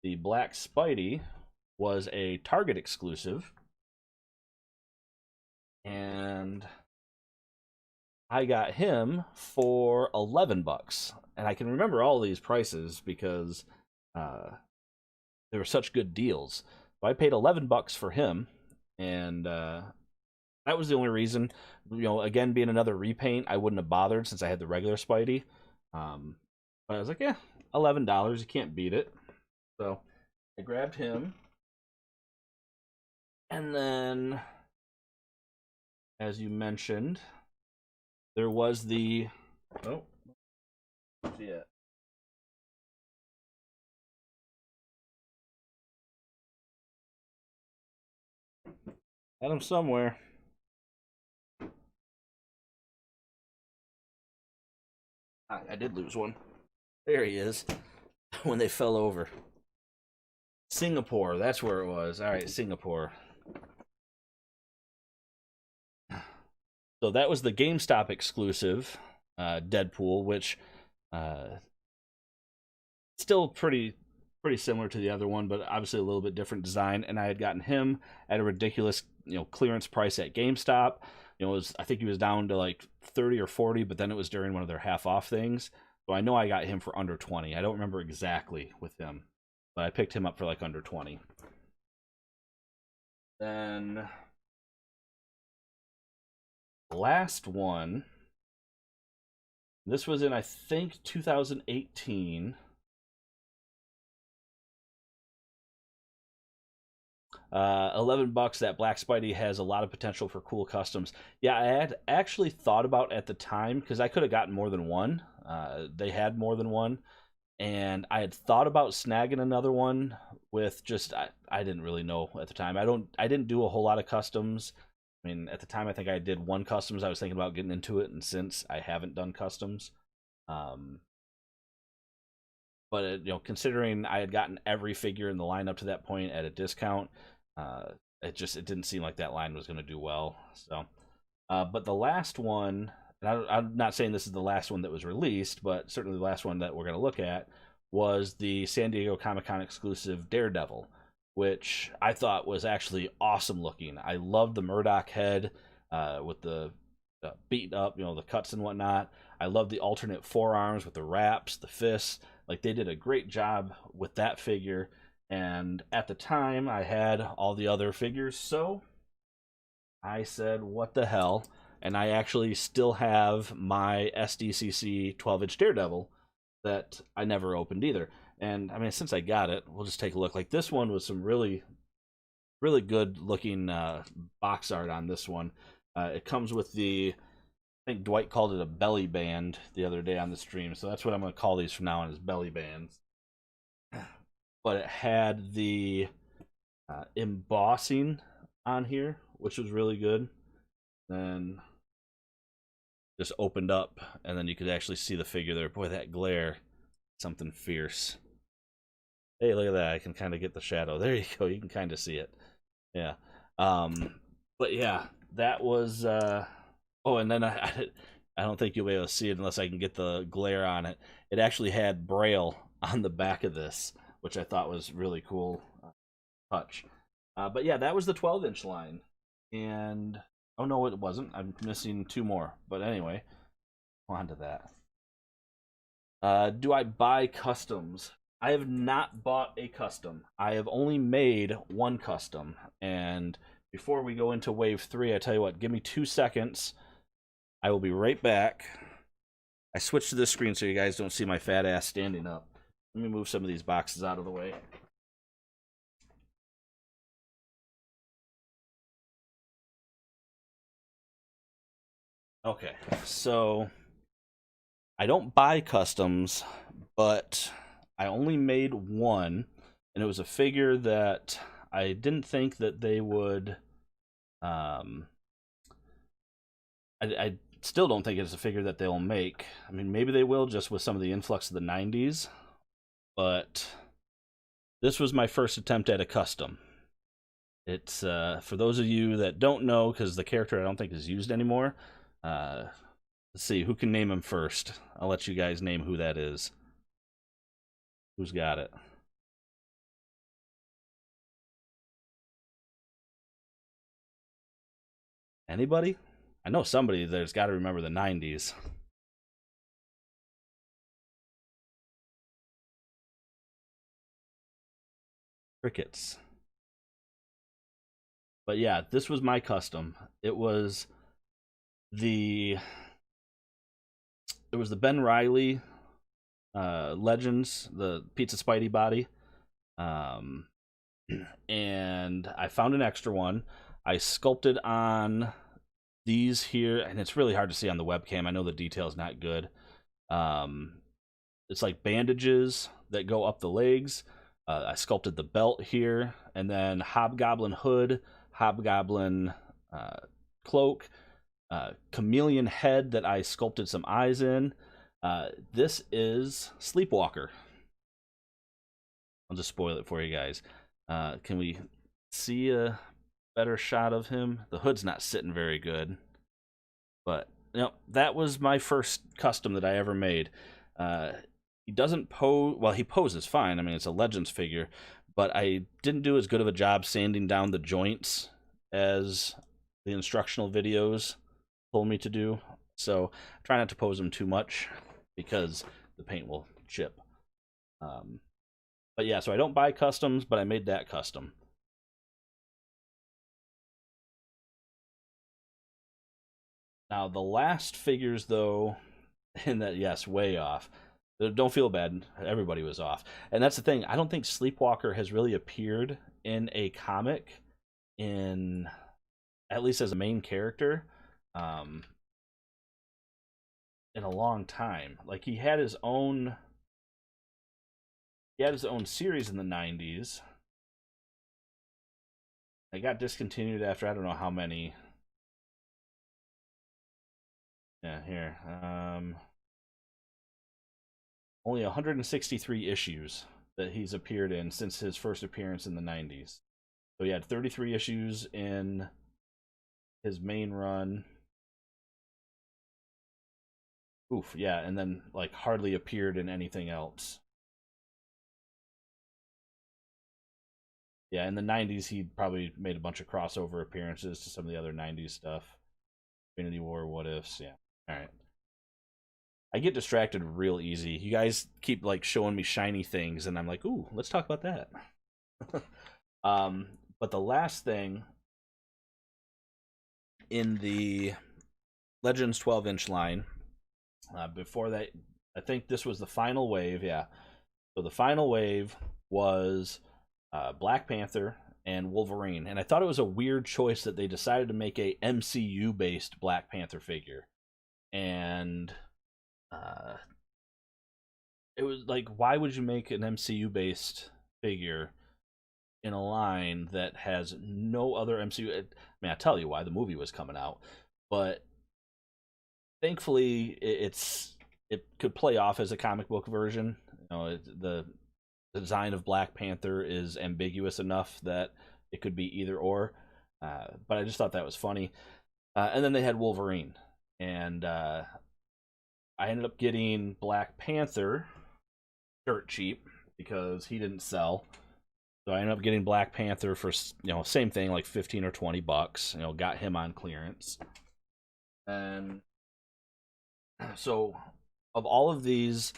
the black Spidey was a Target exclusive. And I got him for $11. And I can remember all these prices because they were such good deals. So I paid $11 for him, and that was the only reason. You know, again, being another repaint, I wouldn't have bothered since I had the regular Spidey. But I was like, yeah, $11, you can't beat it. So I grabbed him. And then, as you mentioned, there was the, oh, yeah. Had him somewhere. I did lose one. There he is. When they fell over. Singapore, that's where it was. All right, Singapore. So that was the GameStop exclusive, Deadpool, which uh, still pretty similar to the other one, but obviously a little bit different design. And I had gotten him at a ridiculous, clearance price at GameStop. I think he was down to like 30 or 40, but then it was during one of their half off things. So I know I got him for under 20. I don't remember exactly with him, but I picked him up for like under 20. Then last one. This was in I think 2018. 11 bucks. That Black Spidey has a lot of potential for cool customs. Yeah, I had actually thought about at the time because I could have gotten more than one. They had more than one, and I had thought about snagging another one with just I didn't really know at the time. I didn't do a whole lot of customs. I mean, at the time I think I did one customs. I was thinking about getting into it, and since I haven't done customs, um, but considering I had gotten every figure in the line up to that point at a discount, it didn't seem like that line was going to do well. So, but the last one, and I'm not saying this is the last one that was released, but certainly the last one that we're going to look at was the San Diego Comic-Con exclusive Daredevil, which I thought was actually awesome looking. I loved the Murdoch head with the beat up, the cuts and whatnot. I love the alternate forearms with the wraps, the fists. Like they did a great job with that figure. And at the time, I had all the other figures, so I said, "What the hell?" And I actually still have my SDCC 12-inch Daredevil that I never opened either. And I mean, since I got it, we'll just take a look. Like this one was some really, really good looking box art on this one. It comes with I think Dwight called it a belly band the other day on the stream, so that's what I'm going to call these from now on, is belly bands. But it had the embossing on here, which was really good. Then just opened up, and then you could actually see the figure there. Boy, that glare, something fierce. Hey, look at that. I can kind of get the shadow. There you go. You can kind of see it. Yeah. But yeah, that was oh, and then I don't think you'll be able to see it unless I can get the glare on it. It actually had Braille on the back of this, which I thought was really cool touch. But yeah, that was the 12-inch line. And oh no, it wasn't. I'm missing two more. But anyway, on to that. Do I buy customs? I have not bought a custom. I have only made one custom. And before we go into wave 3, I tell you what, give me 2 seconds. I will be right back. I switched to this screen so you guys don't see my fat ass standing up. Let me move some of these boxes out of the way. Okay, so I don't buy customs, but I only made one, and it was a figure that I didn't think that they would. I still don't think it's a figure that they'll make. I mean, maybe they will just with some of the influx of the 90s, but this was my first attempt at a custom. It's for those of you that don't know, because the character I don't think is used anymore. Let's see, who can name him first? I'll let you guys name who that is. Who's got it? Anybody? I know somebody there's got to remember the 90s. Crickets. But yeah, this was my custom. The it was the Ben Reilly Legends, the Pizza Spidey body. Um, and I found an extra one. I sculpted on these here, and it's really hard to see on the webcam. I know the detail's not good. Um, it's like bandages that go up the legs. I sculpted the belt here, and then Hobgoblin hood, Hobgoblin cloak, chameleon head that I sculpted some eyes in. This is Sleepwalker. I'll just spoil it for you guys. Can we see a better shot of him? The hood's not sitting very good, but that was my first custom that I ever made. He doesn't pose well. He poses fine. I mean, it's a Legends figure, but I didn't do as good of a job sanding down the joints as the instructional videos told me to do. So try not to pose him too much because the paint will chip. But yeah, so I don't buy customs, but I made that custom. Now the last figures, though, in that, yes, way off. Don't feel bad. Everybody was off. And that's the thing. I don't think Sleepwalker has really appeared in a comic in, at least as a main character, in a long time. Like, he had his own series in the 90s. It got discontinued after I don't know how many. Yeah, here. Only 163 issues that he's appeared in since his first appearance in the 90s. So he had 33 issues in his main run. Oof, yeah, and then like hardly appeared in anything else. Yeah, in the 90s he probably made a bunch of crossover appearances to some of the other 90s stuff. Infinity War, What Ifs, yeah. Alright. I get distracted real easy. You guys keep like showing me shiny things, and I'm like, ooh, let's talk about that. But the last thing in the Legends 12-inch line, before that, I think this was the final wave, yeah. So the final wave was Black Panther and Wolverine, and I thought it was a weird choice that they decided to make a MCU-based Black Panther figure. And it was like, why would you make an MCU-based figure in a line that has no other MCU? I mean, I tell you why, the movie was coming out, but thankfully it could play off as a comic book version. The design of Black Panther is ambiguous enough that it could be either or. But I just thought that was funny. And then they had Wolverine, and I ended up getting Black Panther dirt cheap because he didn't sell. So I ended up getting Black Panther for, same thing, like 15 or 20 bucks. Got him on clearance. And so of all of these,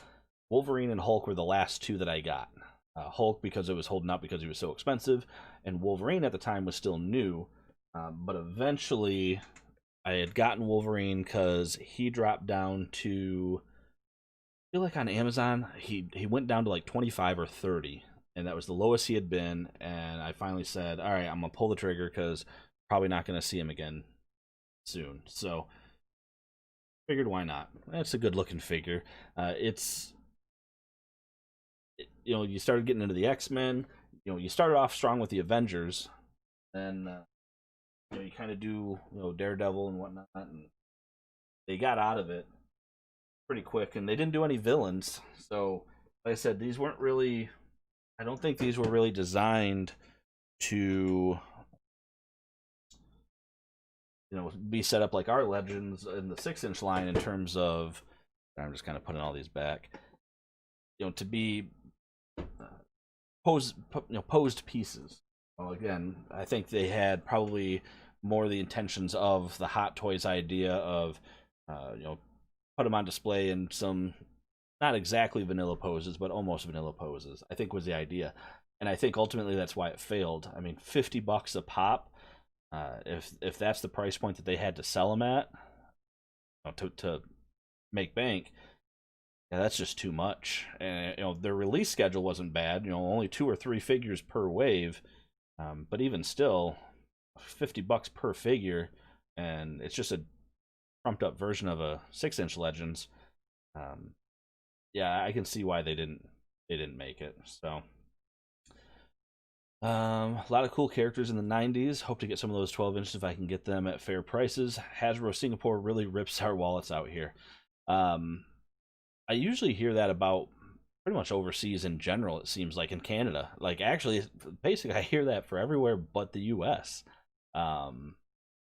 Wolverine and Hulk were the last two that I got. Hulk because it was holding up because he was so expensive, and Wolverine at the time was still new. But eventually I had gotten Wolverine because he dropped down to, I feel like on Amazon, he went down to like 25 or 30, and that was the lowest he had been. And I finally said, all right, I'm gonna pull the trigger because probably not gonna see him again soon. So figured, why not? That's a good looking figure. You started getting into the X-Men. You started off strong with the Avengers, then you kind of do Daredevil and whatnot, and they got out of it pretty quick, and they didn't do any villains. So, like I said, these weren't really. I don't think these were really designed to be set up like our Legends in the 6-inch line in terms of. I'm just kind of putting all these back. To be posed pieces. Well, again, I think they had probably more the intentions of the Hot Toys idea of, put them on display in some, not exactly vanilla poses, but almost vanilla poses, I think was the idea. And I think ultimately that's why it failed. I mean, $50 a pop, if that's the price point that they had to sell them at, to make bank, yeah, that's just too much. And their release schedule wasn't bad. Only 2 or 3 figures per wave, but even still, $50 per figure, and it's just a trumped up version of a 6-inch Legends. Yeah, I can see why they didn't make it. So, a lot of cool characters in the 90s. Hope to get some of those 12 inches if I can get them at fair prices. Hasbro Singapore really rips our wallets out here. I usually hear that about pretty much overseas in general. It seems like in Canada, like actually, basically, I hear that for everywhere but the U.S. Um,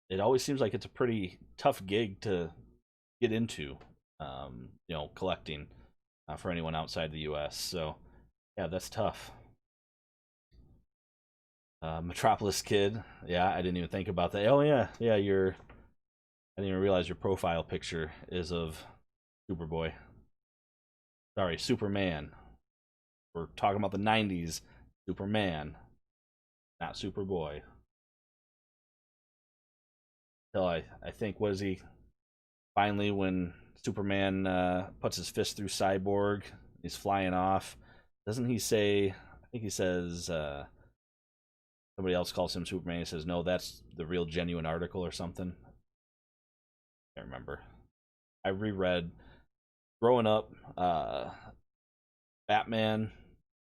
it always seems like it's a pretty tough gig to get into. Collecting for anyone outside the U.S. So yeah, that's tough. Metropolis Kid. Yeah, I didn't even think about that. Oh yeah, yeah. I didn't even realize your profile picture is of Superboy. Sorry, Superman. We're talking about the '90s Superman, not Superboy. Till I think was he finally when Superman puts his fist through Cyborg, he's flying off. Doesn't he say? I think he says. Somebody else calls him Superman. He says, "No, that's the real, genuine article or something." I can't remember. I reread growing up. Batman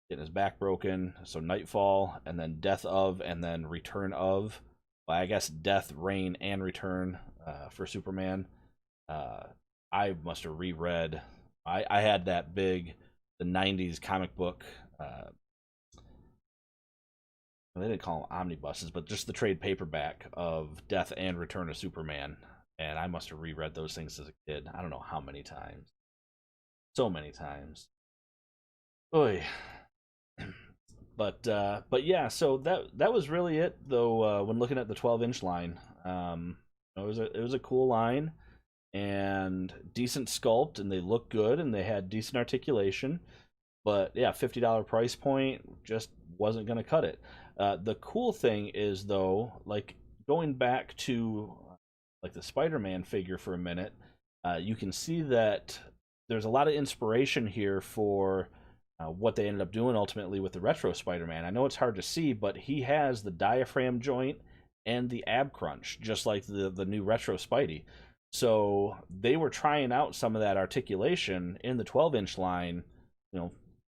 getting his back broken, so Nightfall, and then Death of, and then Return of. Well, I guess Death, Reign, and Return for Superman. Uh, I must have reread. I had that big, the '90s comic book. They didn't call them omnibuses, but just the trade paperback of Death and Return of Superman. And I must have reread those things as a kid. I don't know how many times. So many times. Oy. But yeah, so that was really it though. When looking at the 12-inch line, it was a cool line and decent sculpt, and they look good, and they had decent articulation. But yeah, $50 price point just wasn't gonna cut it. The cool thing is though, like going back to like the Spider-Man figure for a minute, you can see that there's a lot of inspiration here for what they ended up doing ultimately with the retro Spider-Man. I know it's hard to see, but he has the diaphragm joint and the ab crunch, just like the new retro Spidey. So they were trying out some of that articulation in the 12-inch line.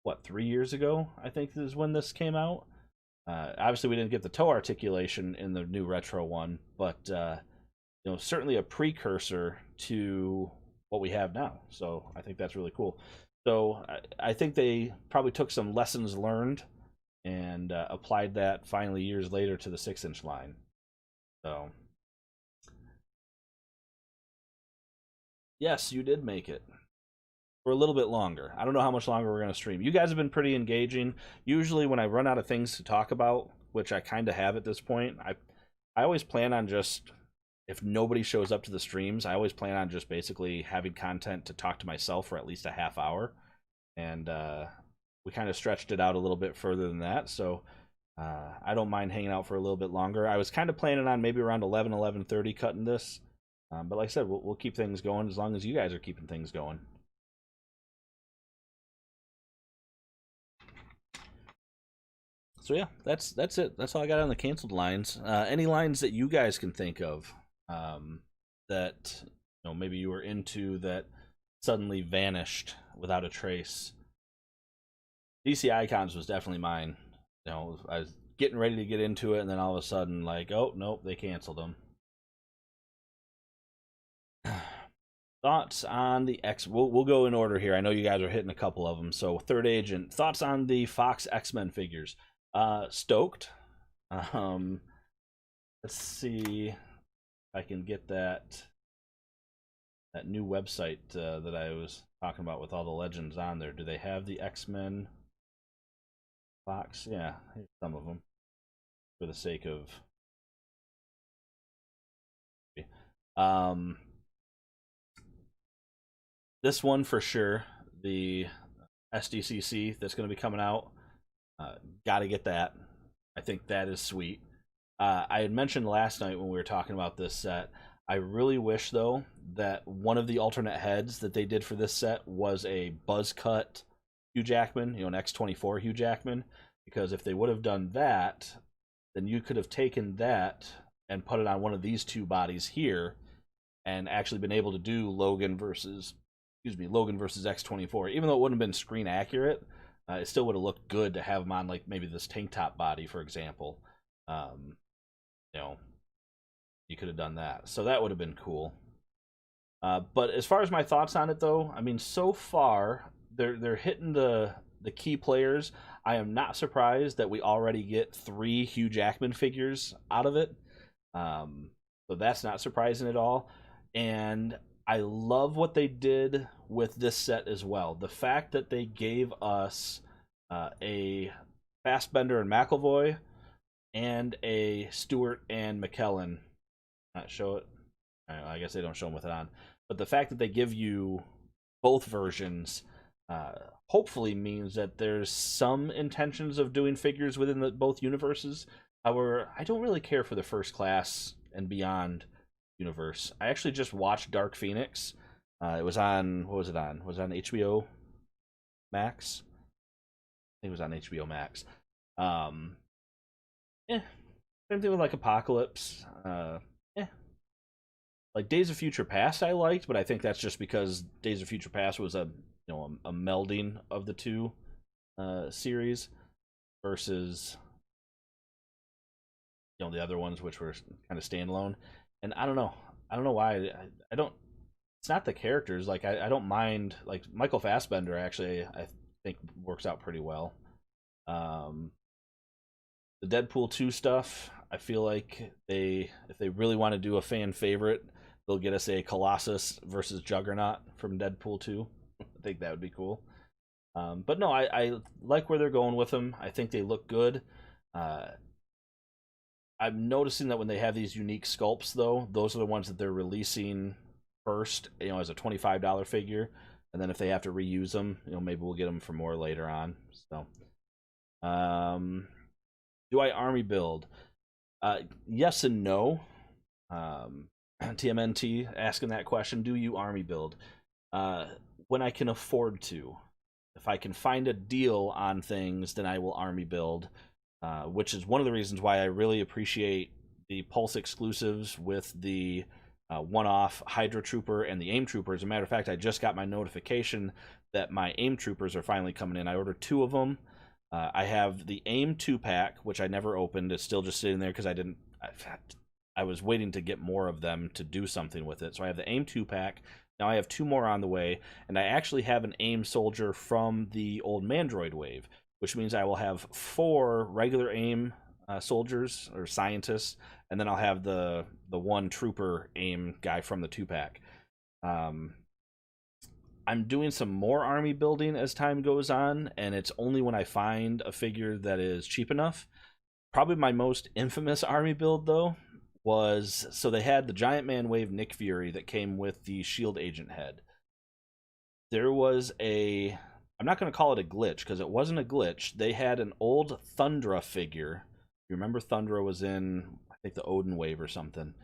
What, 3 years ago? I think is when this came out. Obviously, we didn't get the toe articulation in the new retro one, but certainly a precursor to what we have now. So I think that's really cool. So I think they probably took some lessons learned and applied that finally years later to the 6-inch line. So yes, you did make it for a little bit longer. I don't know how much longer we're going to stream. You guys have been pretty engaging. Usually when I run out of things to talk about, which I kind of have at this point, I always plan on just, if nobody shows up to the streams, I always plan on just basically having content to talk to myself for at least a half hour. And we kind of stretched it out a little bit further than that. So I don't mind hanging out for a little bit longer. I was kind of planning on maybe around 11:30 cutting this. But like I said, we'll keep things going as long as you guys are keeping things going. So yeah, that's it. That's all I got on the canceled lines. Any lines that you guys can think of that maybe you were into that suddenly vanished without a trace? DC Icons was definitely mine. I was getting ready to get into it, and then all of a sudden, like, oh nope, they canceled them. Thoughts on the X? We'll go in order here. I know you guys are hitting a couple of them. So, Third Agent. Thoughts on the Fox X-Men figures? Stoked. Let's see if I can get that new website that I was talking about with all the legends on there. Do they have the X-Men Fox? Yeah, here's some of them for the sake of this one for sure, the SDCC that's going to be coming out. Got to get that. I think that is sweet. I had mentioned last night when we were talking about this set, I really wish though that one of the alternate heads that they did for this set was a buzz cut Hugh Jackman, an X-24 Hugh Jackman, because if they would have done that, then you could have taken that and put it on one of these two bodies here and actually been able to do Logan versus X-24. Even though it wouldn't have been screen accurate, it still would have looked good to have him on, like, maybe this tank top body, for example. You could have done that. So that would have been cool. But as far as my thoughts on it, though, I mean, so far, they're hitting the the key players, I am not surprised that we already get 3 Hugh Jackman figures out of it. So that's not surprising at all. And I love what they did with this set as well. The fact that they gave us a Fassbender and McAvoy and a Stewart and McKellen. Not show it. I guess they don't show them with it on. But the fact that they give you both versions hopefully means that there's some intentions of doing figures within both universes. However, I don't really care for the First Class and Beyond universe. I actually just watched Dark Phoenix. It was on, what was it on? Was it on HBO Max? I think it was on HBO Max. Same thing with like Apocalypse. Like Days of Future Past I liked, but I think that's just because Days of Future Past was a melding of the two series versus the other ones which were kind of standalone. And I don't know why I don't. It's not the characters. Like I don't mind. Like Michael Fassbender actually I think works out pretty well. The Deadpool 2 stuff, I feel like if they really want to do a fan favorite, they'll get us a Colossus versus Juggernaut from Deadpool 2. I think that would be cool. But no, I like where they're going with them. I think they look good. I'm noticing that when they have these unique sculpts, though, those are the ones that they're releasing first, as a $25 figure. And then if they have to reuse them, maybe we'll get them for more later on. So, do I army build? Yes and no. TMNT asking that question. Do you army build? When I can afford to. If I can find a deal on things, then I will army build. Which is one of the reasons why I really appreciate the Pulse exclusives with the one-off Hydra Trooper and the AIM Trooper. As a matter of fact, I just got my notification that my AIM Troopers are finally coming in. I ordered 2 of them. I have the AIM 2-pack, which I never opened. It's still just sitting there because I was waiting to get more of them to do something with it. So I have the AIM 2-pack. Now I have 2 more on the way, and I actually have an AIM soldier from the old Mandroid wave, which means I will have 4 regular AIM soldiers or scientists, and then I'll have the 1 trooper AIM guy from the 2-pack. I'm doing some more army building as time goes on, and it's only when I find a figure that is cheap enough. Probably my most infamous army build, though, was, so they had the Giant Man Wave Nick Fury that came with the Shield Agent head. There was I'm not going to call it a glitch, because it wasn't a glitch. They had an old Thundra figure. You remember Thundra was in, I think, the Odin Wave or something,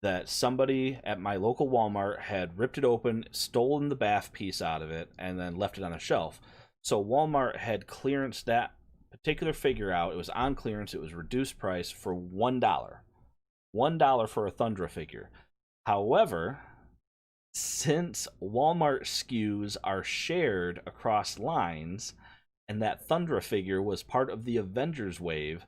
that somebody at my local Walmart had ripped it open, stolen the bath piece out of it, and then left it on a shelf. So Walmart had clearanced that particular figure out. It was on clearance. It was reduced price for $1. $1 for a Thundra figure. However, since Walmart SKUs are shared across lines, and that Thundra figure was part of the Avengers wave,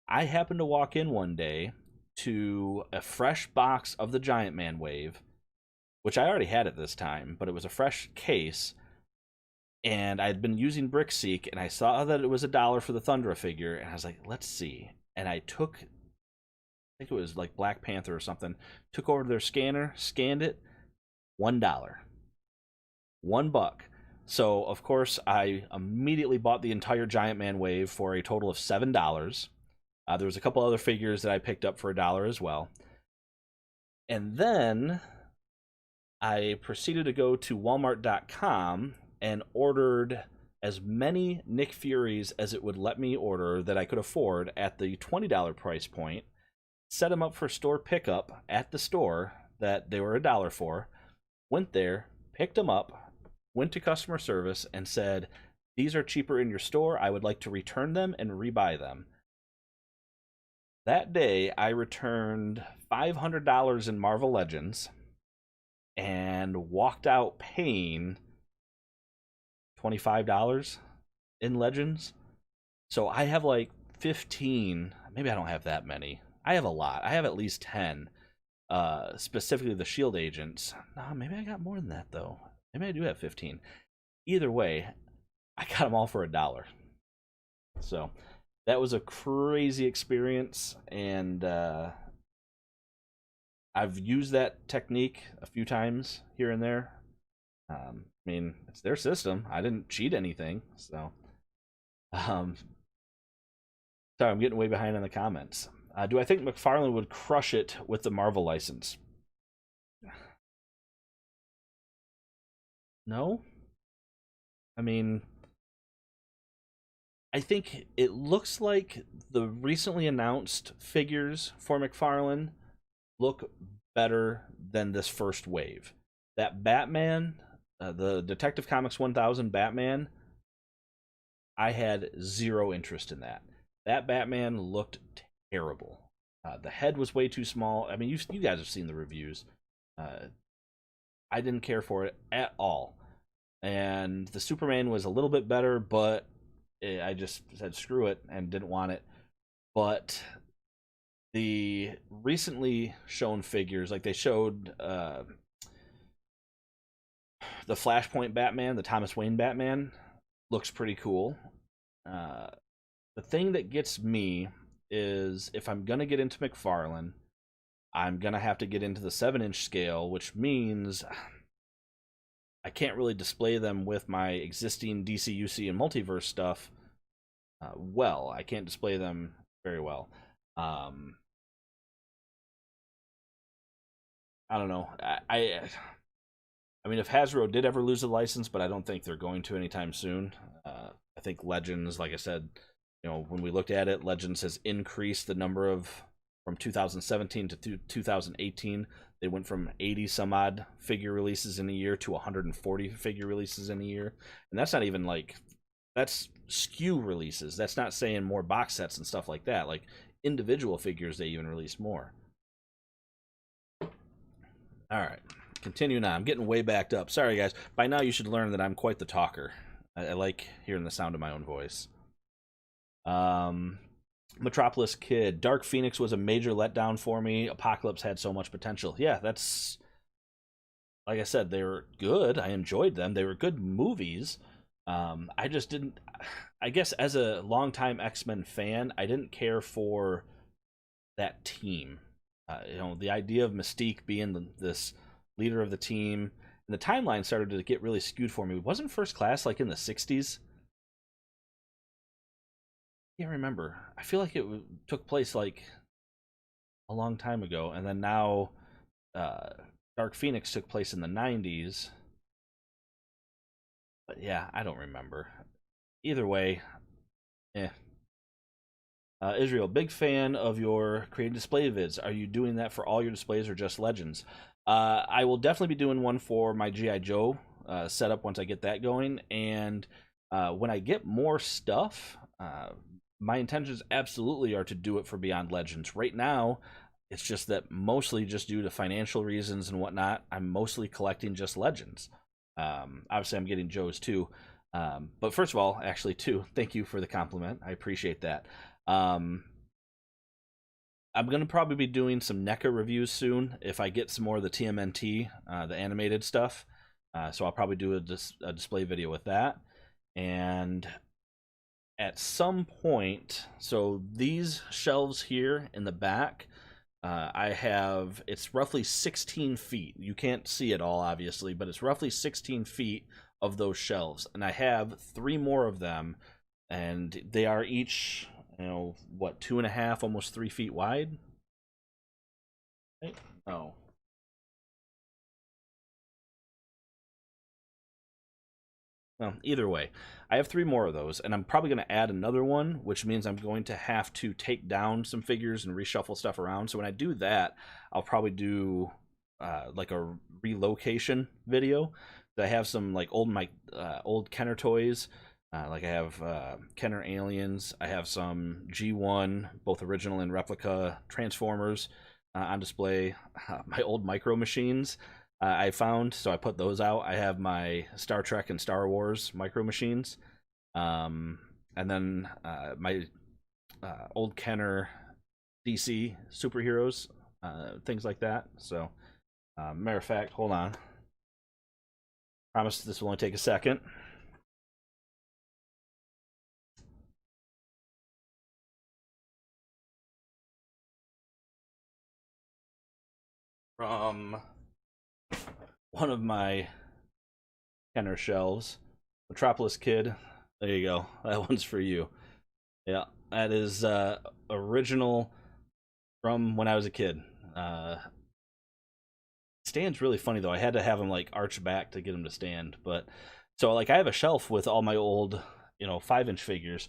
I happened to walk in one day to a fresh box of the Giant Man wave, which I already had at this time, but it was a fresh case, and I had been using BrickSeek, and I saw that it was $1 for the Thundra figure, and I was like, let's see. And I took, I think it was like Black Panther or something, took over to their scanner, scanned it, $1. $1. So, of course, I immediately bought the entire Giant Man wave for a total of $7. There was a couple other figures that I picked up for $1 as well. And then I proceeded to go to Walmart.com and ordered as many Nick Furies as it would let me order that I could afford at the $20 price point, set them up for store pickup at the store that they were $1 for, went there, picked them up, went to customer service, and said, these are cheaper in your store. I would like to return them and rebuy them. That day, I returned $500 in Marvel Legends and walked out paying $25 in Legends. So I have like 15, maybe I don't have that many. I have a lot. I have at least 10, specifically the Shield Agents. No, maybe I got more than that, though. Maybe I do have 15. Either way, I got them all for $1. So that was a crazy experience, and I've used that technique a few times here and there. I mean, it's their system. I didn't cheat anything, so. Um, Sorry, I'm getting way behind in the comments. Do I think McFarlane would crush it with the Marvel license? No. I mean, I think it looks like the recently announced figures for McFarlane look better than this first wave. That Batman, the Detective Comics 1000 Batman, I had zero interest in that. That Batman looked terrible. The head was way too small. I mean, you guys have seen the reviews. Uh, I didn't care for it at all. And the Superman was a little bit better, but I just said screw it and didn't want it. But the recently shown figures, like they showed the Flashpoint Batman, the Thomas Wayne Batman, looks pretty cool. The thing that gets me is if I'm gonna get into McFarlane, I'm gonna have to get into the 7-inch scale, which means I can't really display them with my existing DC, UC, and Multiverse stuff. Well, I can't display them very well. I don't know. I mean, if Hasbro did ever lose a license, but I don't think they're going to anytime soon. I think Legends, like I said, when we looked at it, Legends has increased the number of from 2017 to 2018. They went from 80 some odd figure releases in a year to 140 figure releases in a year, and that's not even like that's SKU releases. That's not saying more box sets and stuff like that. Like individual figures, they even release more. All right, continuing on. I'm getting way backed up. Sorry, guys. By now, you should learn that I'm quite the talker. I like hearing the sound of my own voice. Metropolis Kid. Dark Phoenix was a major letdown for me. Apocalypse had so much potential. Yeah, that's... Like I said, they were good. I enjoyed them. They were good movies. I just didn't... I guess as a longtime X-Men fan, I didn't care for that team. The idea of Mystique being this leader of the team, and the timeline started to get really skewed for me. Wasn't First Class like in the 60s? I can't remember. I feel like it took place like a long time ago, and then now Dark Phoenix took place in the 90s. But yeah, I don't remember. Either way, eh. Israel, big fan of your creating display vids. Are you doing that for all your displays or just Legends? I will definitely be doing one for my G.I. Joe setup once I get that going. And when I get more stuff, my intentions absolutely are to do it for Beyond Legends. Right now, it's just that mostly just due to financial reasons and whatnot, I'm mostly collecting just Legends. Obviously, I'm getting Joes too. But first of all, actually, too, thank you for the compliment. I appreciate that. I'm going to probably be doing some NECA reviews soon if I get some more of the TMNT, the animated stuff. So I'll probably do a display video with that. And at some point, so these shelves here in the back, it's roughly 16 feet. You can't see it all, obviously, but it's roughly 16 feet of those shelves. And I have 3 more of them, and they are each... 2.5, almost 3 feet wide. Oh. Well, either way, I have 3 more of those, and I'm probably going to add another one, which means I'm going to have to take down some figures and reshuffle stuff around. So when I do that, I'll probably do like a relocation video. I have some like old Kenner toys. Like I have Kenner Aliens. I have some G1, both original and replica Transformers on display. My old Micro Machines I found, so I put those out. I have my Star Trek and Star Wars Micro Machines. And then my old Kenner DC superheroes, things like that. So, matter of fact, hold on. Promise this will only take a second. from one of my Kenner shelves. Metropolis Kid. There you go. That one's for you. Yeah, that is original from when I was a kid. Stand's really funny though. I had to have him like arch back to get him to stand. But so like I have a shelf with all my old 5-inch figures.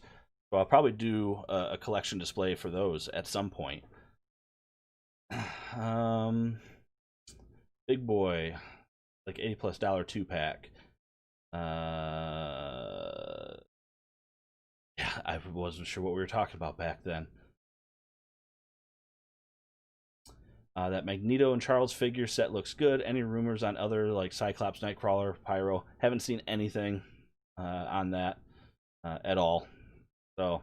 So I'll probably do a collection display for those at some point. Big boy, like $80+ $2-pack. Yeah, I wasn't sure what we were talking about back then. That Magneto and Charles figure set looks good. Any rumors on other like Cyclops, Nightcrawler, Pyro? Haven't seen anything on that at all. So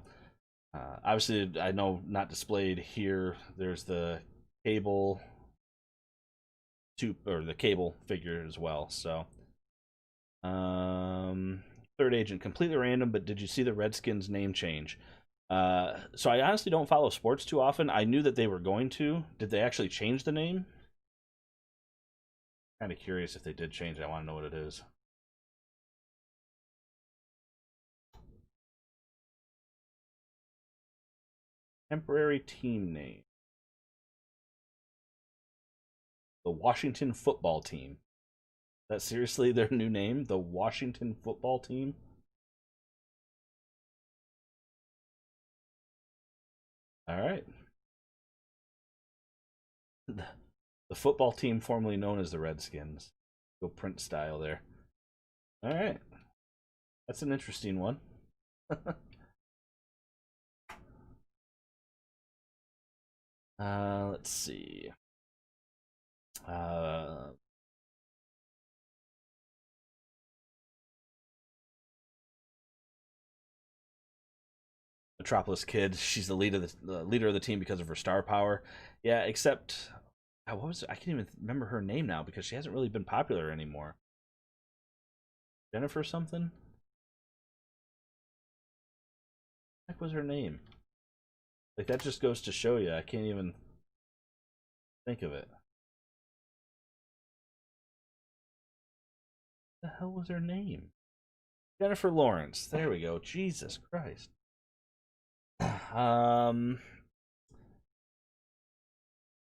obviously, I know not displayed here. There's the Cable or the Cable figure as well. So Third Agent, completely random, but did you see the Redskins name change? So I honestly don't follow sports too often. I knew that they were going to. Did they actually change the name? Kind of curious if they did change it. I want to know what it is. Temporary team name. The Washington Football Team. That's seriously their new name? The Washington Football Team? All right. The football team formerly known as the Redskins. Go print style there. All right. That's an interesting one. Let's see. Metropolis Kid. She's the leader of the team because of her star power. Yeah, except what was it? I can't even remember her name now because she hasn't really been popular anymore. Jennifer something? What the heck was her name? Like that just goes to show you. I can't even think of it. What the hell was her name? Jennifer Lawrence. There we go. Jesus Christ.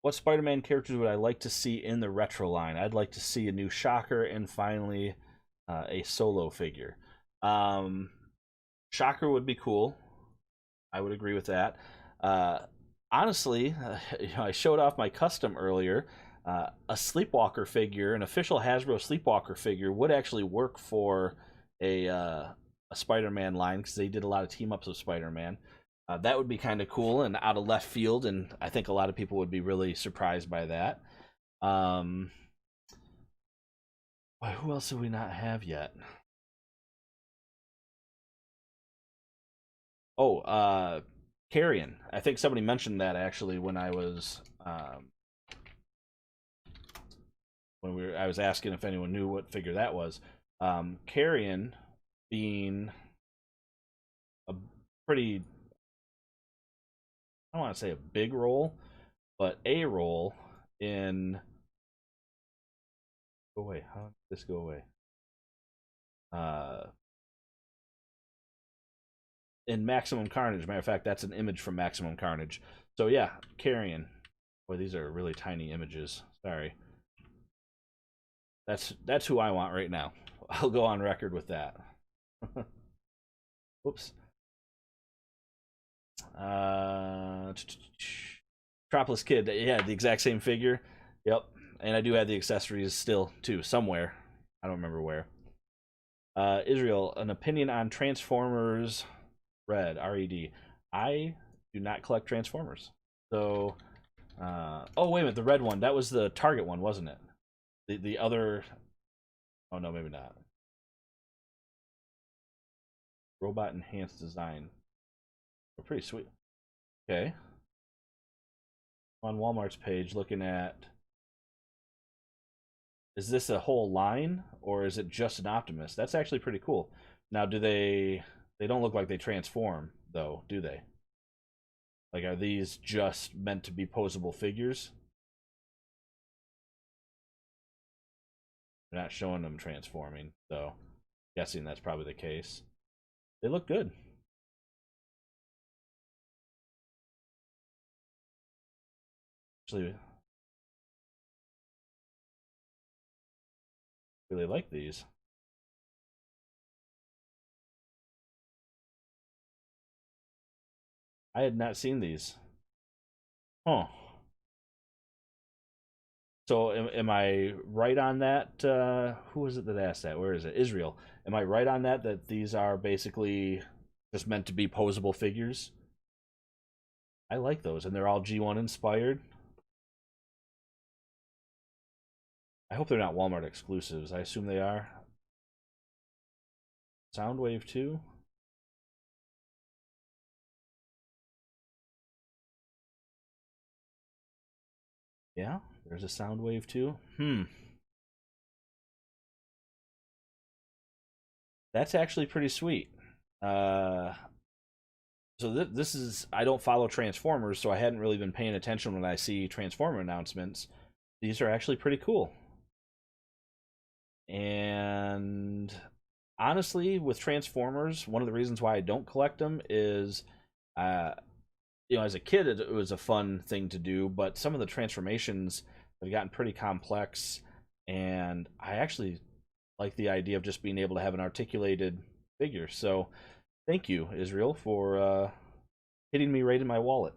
What Spider-Man characters would I like to see in the retro line? I'd like to see a new Shocker and finally a solo figure. Shocker would be cool. I would agree with that. Honestly, I showed off my custom earlier. A Sleepwalker figure, an official Hasbro Sleepwalker figure, would actually work for a Spider-Man line because they did a lot of team-ups of Spider-Man. That would be kind of cool and out of left field, and I think a lot of people would be really surprised by that. Who else do we not have yet? Oh, Carrion. I think somebody mentioned that actually when I was I was asking if anyone knew what figure that was. Carrion being a pretty, I don't want to say a big role, but a role in. Go away. How did this go away? In Maximum Carnage. Matter of fact, that's an image from Maximum Carnage. So yeah, Carrion. Boy, these are really tiny images. Sorry. That's who I want right now. I'll go on record with that. Whoops. Metropolis Kid. Yeah, the exact same figure. Yep. And I do have the accessories still too, somewhere. I don't remember where. Israel, an opinion on Transformers Red, RED. I do not collect Transformers. So, oh, wait a minute. The red one. That was the Target one, wasn't it? The other. Oh, no, maybe not. Robot enhanced design. Oh, pretty sweet. Okay. On Walmart's page, looking at. Is this a whole line or is it just an Optimus? That's actually pretty cool. Now, do they don't look like they transform though, do they? Like, are these just meant to be posable figures? They're not showing them transforming, so guessing that's probably the case. They look good. Actually, really like these. I had not seen these. Huh. So am I right on that? Who was it that asked that? Where is it? Israel. Am I right on that? That these are basically just meant to be posable figures? I like those, and they're all G1 inspired. I hope they're not Walmart exclusives. I assume they are. Soundwave too. Yeah, there's a Soundwave too. That's actually pretty sweet. Uh, so this is, I don't follow Transformers, so I hadn't really been paying attention when I see Transformer announcements. These are actually pretty cool. And honestly, with Transformers, one of the reasons why I don't collect them is, uh, as a kid, it was a fun thing to do, but some of the transformations have gotten pretty complex, and I actually like the idea of just being able to have an articulated figure. So, thank you, Israel, for hitting me right in my wallet.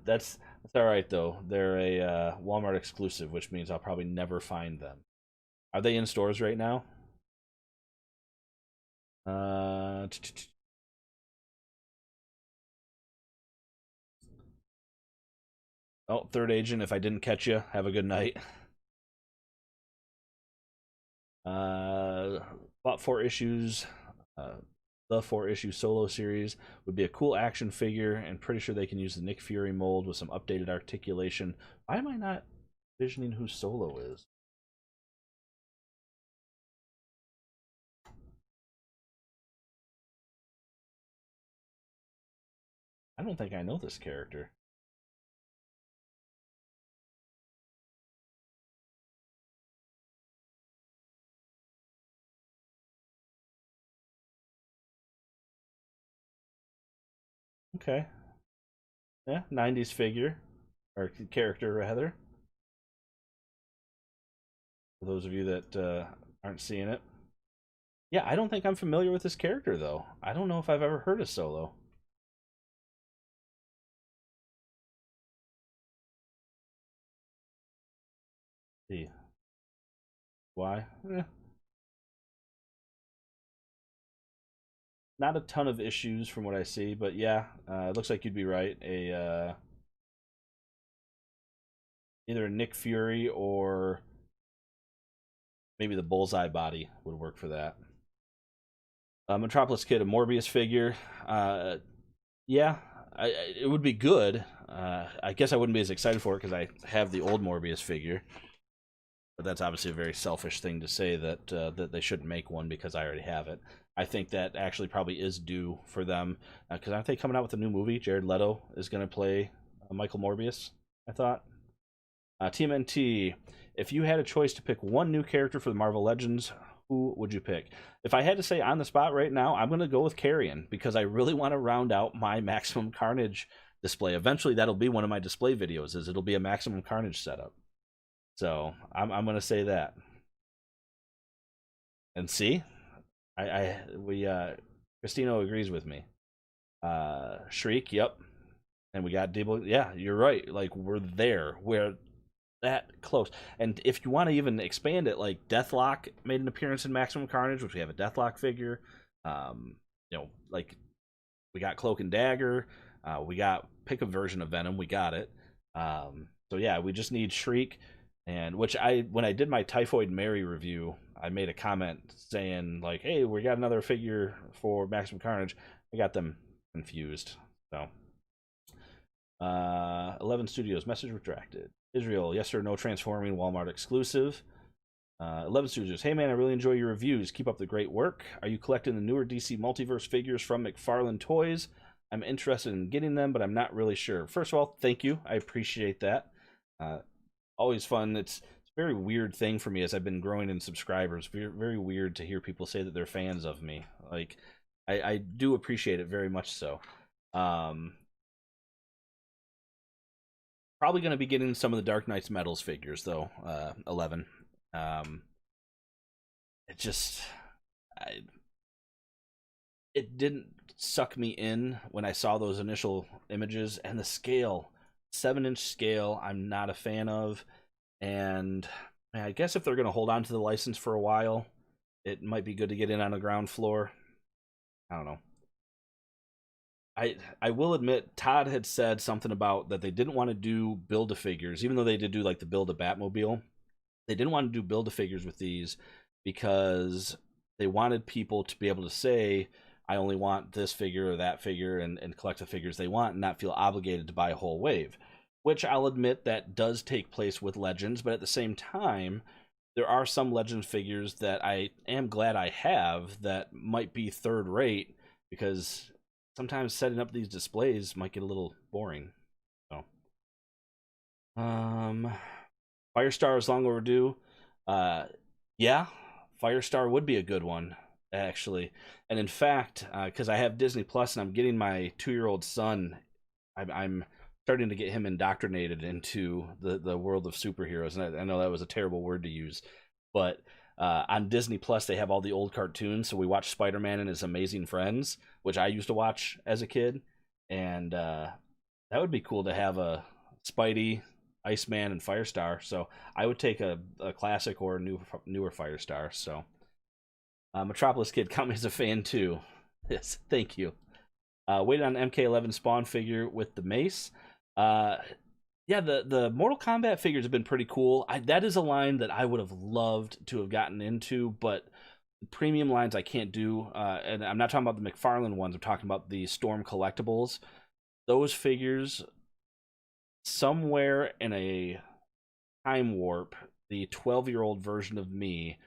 That's all right though. They're a Walmart exclusive, which means I'll probably never find them. Are they in stores right now? Uh, oh, third agent. If I didn't catch you, have a good night. Bought 4 issues. Uh, the 4 issue solo series would be a cool action figure, and pretty sure they can use the Nick Fury mold with some updated articulation. Why am I not visioning who Solo is? I don't think I know this character. Okay. Yeah, 90s figure. Or character, rather. For those of you that aren't seeing it. Yeah, I don't think I'm familiar with this character, though. I don't know if I've ever heard of Solo. See. Why? Not a ton of issues from what I see, but yeah, it looks like you'd be right. Either a Nick Fury or maybe the Bullseye body would work for that. Metropolis Kid, a Morbius figure. Yeah, it would be good. I guess I wouldn't be as excited for it because I have the old Morbius figure. But that's obviously a very selfish thing to say that they shouldn't make one because I already have it. I think that actually probably is due for them because aren't they coming out with a new movie? Jared Leto is going to play Michael Morbius. I thought. TMNT, if you had a choice to pick one new character for the Marvel Legends, who would you pick? If I had to say on the spot right now, I'm going to go with Carrion because I really want to round out my Maximum Carnage display. Eventually, that'll be one of my display videos. It'll be a Maximum Carnage setup. So I'm going to say that. And see, we Christino agrees with me. Shriek, yep. And we got Debo. Yeah, you're right. Like we're there. We're that close. And if you want to even expand it, like Deathlock made an appearance in Maximum Carnage, which we have a Deathlock figure. Like we got Cloak and Dagger. We got pick a version of Venom. We got it. So yeah, we just need Shriek, and which when I did my Typhoid Mary review, I made a comment saying like, "Hey, we got another figure for Maximum Carnage." I got them confused. So 11 Studios, message retracted. Israel, yes or no transforming, Walmart exclusive. 11 Studios, hey man, I really enjoy your reviews. Keep up the great work. Are you collecting the newer DC Multiverse figures from McFarlane Toys? I'm interested in getting them, but I'm not really sure. First of all, thank you. I appreciate that. Always fun. It's very weird thing for me as I've been growing in subscribers. Very, very weird to hear people say that they're fans of me. Like, I do appreciate it very much so. Um, Probably going to be getting some of the Dark Knight's Metals figures though. 11. Um, it just, I, it didn't suck me in when I saw those initial images, and the scale, 7-inch scale, I'm not a fan of. And man, I guess if they're going to hold on to the license for a while, it might be good to get in on the ground floor. I don't know. I will admit Todd had said something about that they didn't want to do Build-A-Figures, even though they did do like the Build-A-Batmobile. They didn't want to do Build-A-Figures with these because they wanted people to be able to say, I only want this figure or that figure, and collect the figures they want and not feel obligated to buy a whole wave. Which I'll admit that does take place with Legends, but at the same time, there are some Legends figures that I am glad I have that might be third rate, because sometimes setting up these displays might get a little boring. So, Firestar is long overdue. Yeah, Firestar would be a good one, actually. And in fact, because I have Disney Plus and I'm getting my 2-year-old son, I'm starting to get him indoctrinated into the world of superheroes. And I know that was a terrible word to use, but on Disney Plus they have all the old cartoons. So we watch Spider-Man and His Amazing Friends, which I used to watch as a kid, and that would be cool to have a Spidey, Iceman, and Firestar. So I would take a classic or a newer Firestar. So Metropolis Kid, count me as a fan too. Yes, thank you. Waited on MK11 Spawn figure with the mace. Yeah, the Mortal Kombat figures have been pretty cool. That is a line that I would have loved to have gotten into, but premium lines I can't do. And I'm not talking about the McFarlane ones. I'm talking about the Storm collectibles. Those figures, somewhere in a time warp, the 12-year-old version of me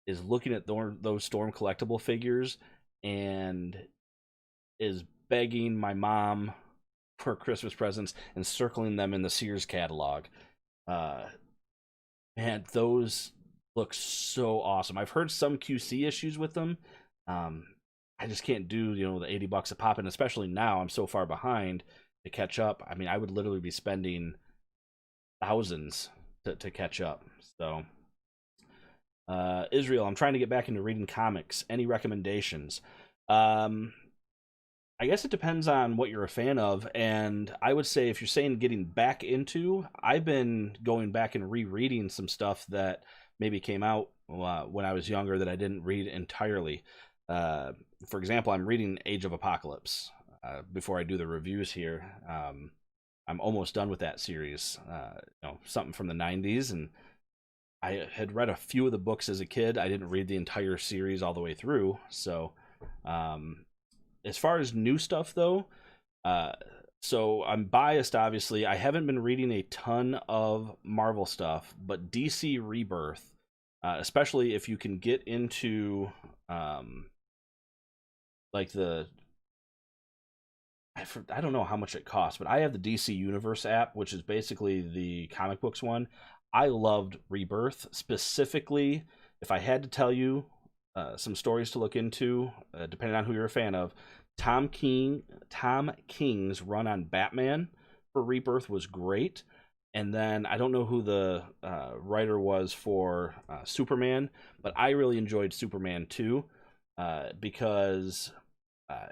is looking at those Storm collectible figures and is begging my mom for Christmas presents and circling them in the Sears catalog. Man, those look so awesome. I've heard some QC issues with them. I just can't do, the $80 a pop, and especially now I'm so far behind to catch up. I mean, I would literally be spending thousands to catch up. So, Israel, I'm trying to get back into reading comics. Any recommendations? I guess it depends on what you're a fan of, and I would say if you're saying getting back into, I've been going back and rereading some stuff that maybe came out when I was younger that I didn't read entirely. For example, I'm reading Age of Apocalypse. Before I do the reviews here, I'm almost done with that series. Something from the 90s, and I had read a few of the books as a kid. I didn't read the entire series all the way through, so as far as new stuff though, so I'm biased, obviously. I haven't been reading a ton of Marvel stuff, but DC Rebirth, especially if you can get into like I don't know how much it costs, but I have the DC Universe app, which is basically the comic books one. I loved Rebirth. Specifically, if I had to tell you some stories to look into, depending on who you're a fan of, Tom King's run on Batman for Rebirth was great. And then I don't know who the writer was for Superman, but I really enjoyed Superman too, because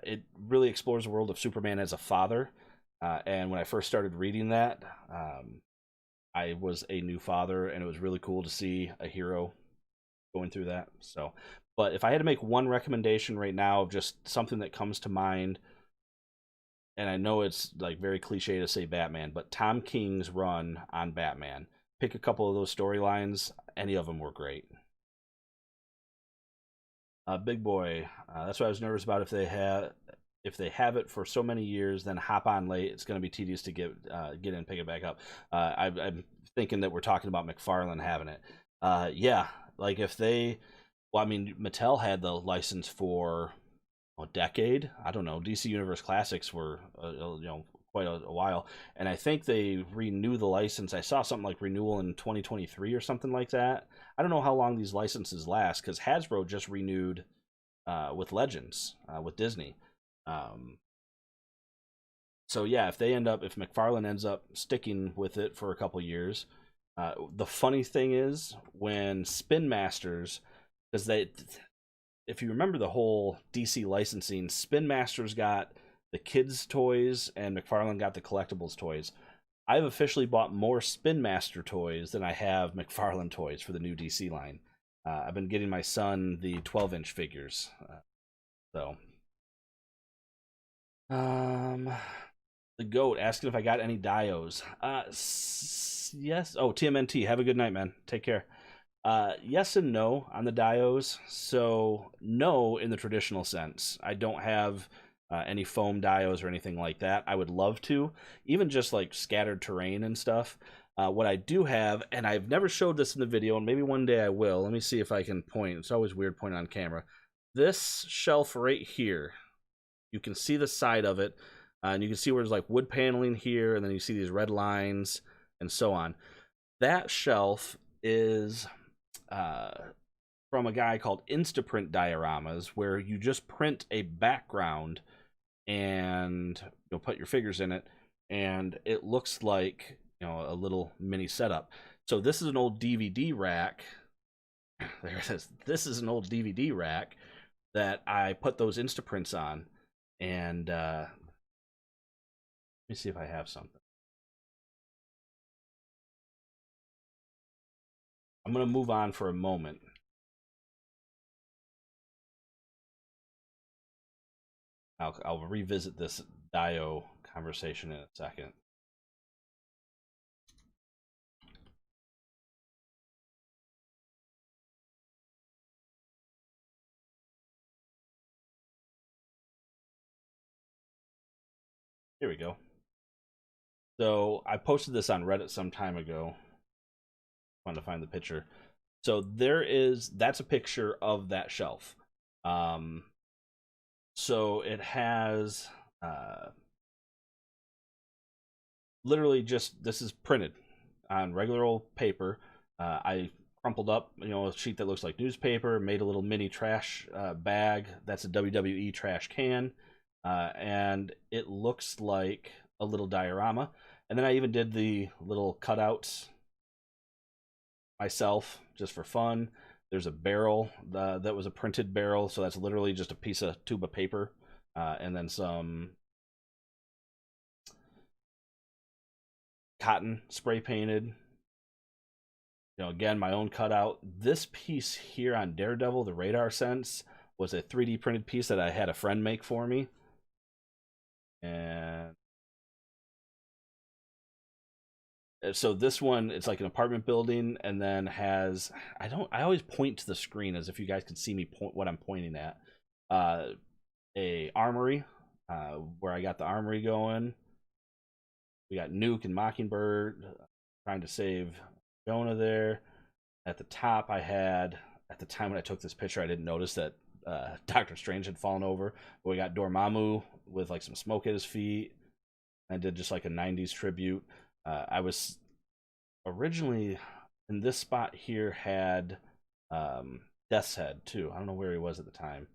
it really explores the world of Superman as a father. And when I first started reading that, I was a new father, and it was really cool to see a hero going through that. So, but if I had to make one recommendation right now of just something that comes to mind, and I know it's like very cliche to say Batman, but Tom King's run on Batman. Pick a couple of those storylines. Any of them were great. Big Boy. That's what I was nervous about. If they have it for so many years, then hop on late. It's going to be tedious to get in and pick it back up. I'm thinking that we're talking about McFarlane having it. Yeah, like if they, well, I mean, Mattel had the license for a decade. I don't know. DC Universe Classics were, quite a while. And I think they renew the license. I saw something like renewal in 2023 or something like that. I don't know how long these licenses last because Hasbro just renewed with Legends with Disney. So yeah, if McFarlane ends up sticking with it for a couple years, the funny thing is when Spin Masters, because if you remember the whole DC licensing, Spin Masters got the kids' toys and McFarlane got the collectibles toys. I've officially bought more Spin Master toys than I have McFarlane toys for the new DC line. I've been getting my son the 12-inch figures. The GOAT asking if I got any dios. Yes. Oh, TMNT, have a good night, man. Take care. Yes and no on the dios. So, no in the traditional sense. I don't have any foam dios or anything like that. I would love to, even just like scattered terrain and stuff. What I do have, and I've never showed this in the video, and maybe one day I will. Let me see if I can point. It's always weird pointing on camera. This shelf right here, you can see the side of it, and you can see where there's like wood paneling here, and then you see these red lines and so on. That shelf is from a guy called Instaprint Dioramas, where you just print a background and you'll put your figures in it, and it looks like, you know, a little mini setup. So this is an old DVD rack. There it is. This is an old DVD rack that I put those Instaprints on, and let me see if I have something. I'm going to move on for a moment. I'll revisit this Dio conversation in a second. Here we go. So I posted this on Reddit some time ago. Wanted to find the picture. So that's a picture of that shelf. So it has literally just, this is printed on regular old paper. I crumpled up, you know, a sheet that looks like newspaper, made a little mini trash bag. That's a WWE trash can. And it looks like a little diorama. And then I even did the little cutouts myself just for fun. There's a barrel that was a printed barrel, so that's literally just a piece of tube of paper, and then some cotton spray painted. You know, again, my own cutout. This piece here on Daredevil, the radar sense, was a 3D printed piece that I had a friend make for me. And so this one, it's like an apartment building, and then has, I always point to the screen as if you guys could see me point what I'm pointing at. A armory, where I got the armory going. We got Nuke and Mockingbird trying to save Jonah there. At the top, I had, at the time when I took this picture, I didn't notice that Doctor Strange had fallen over. But we got Dormammu with like some smoke at his feet. I did just like a 90s tribute. I was originally in this spot here had Death's Head too. I don't know where he was at the time.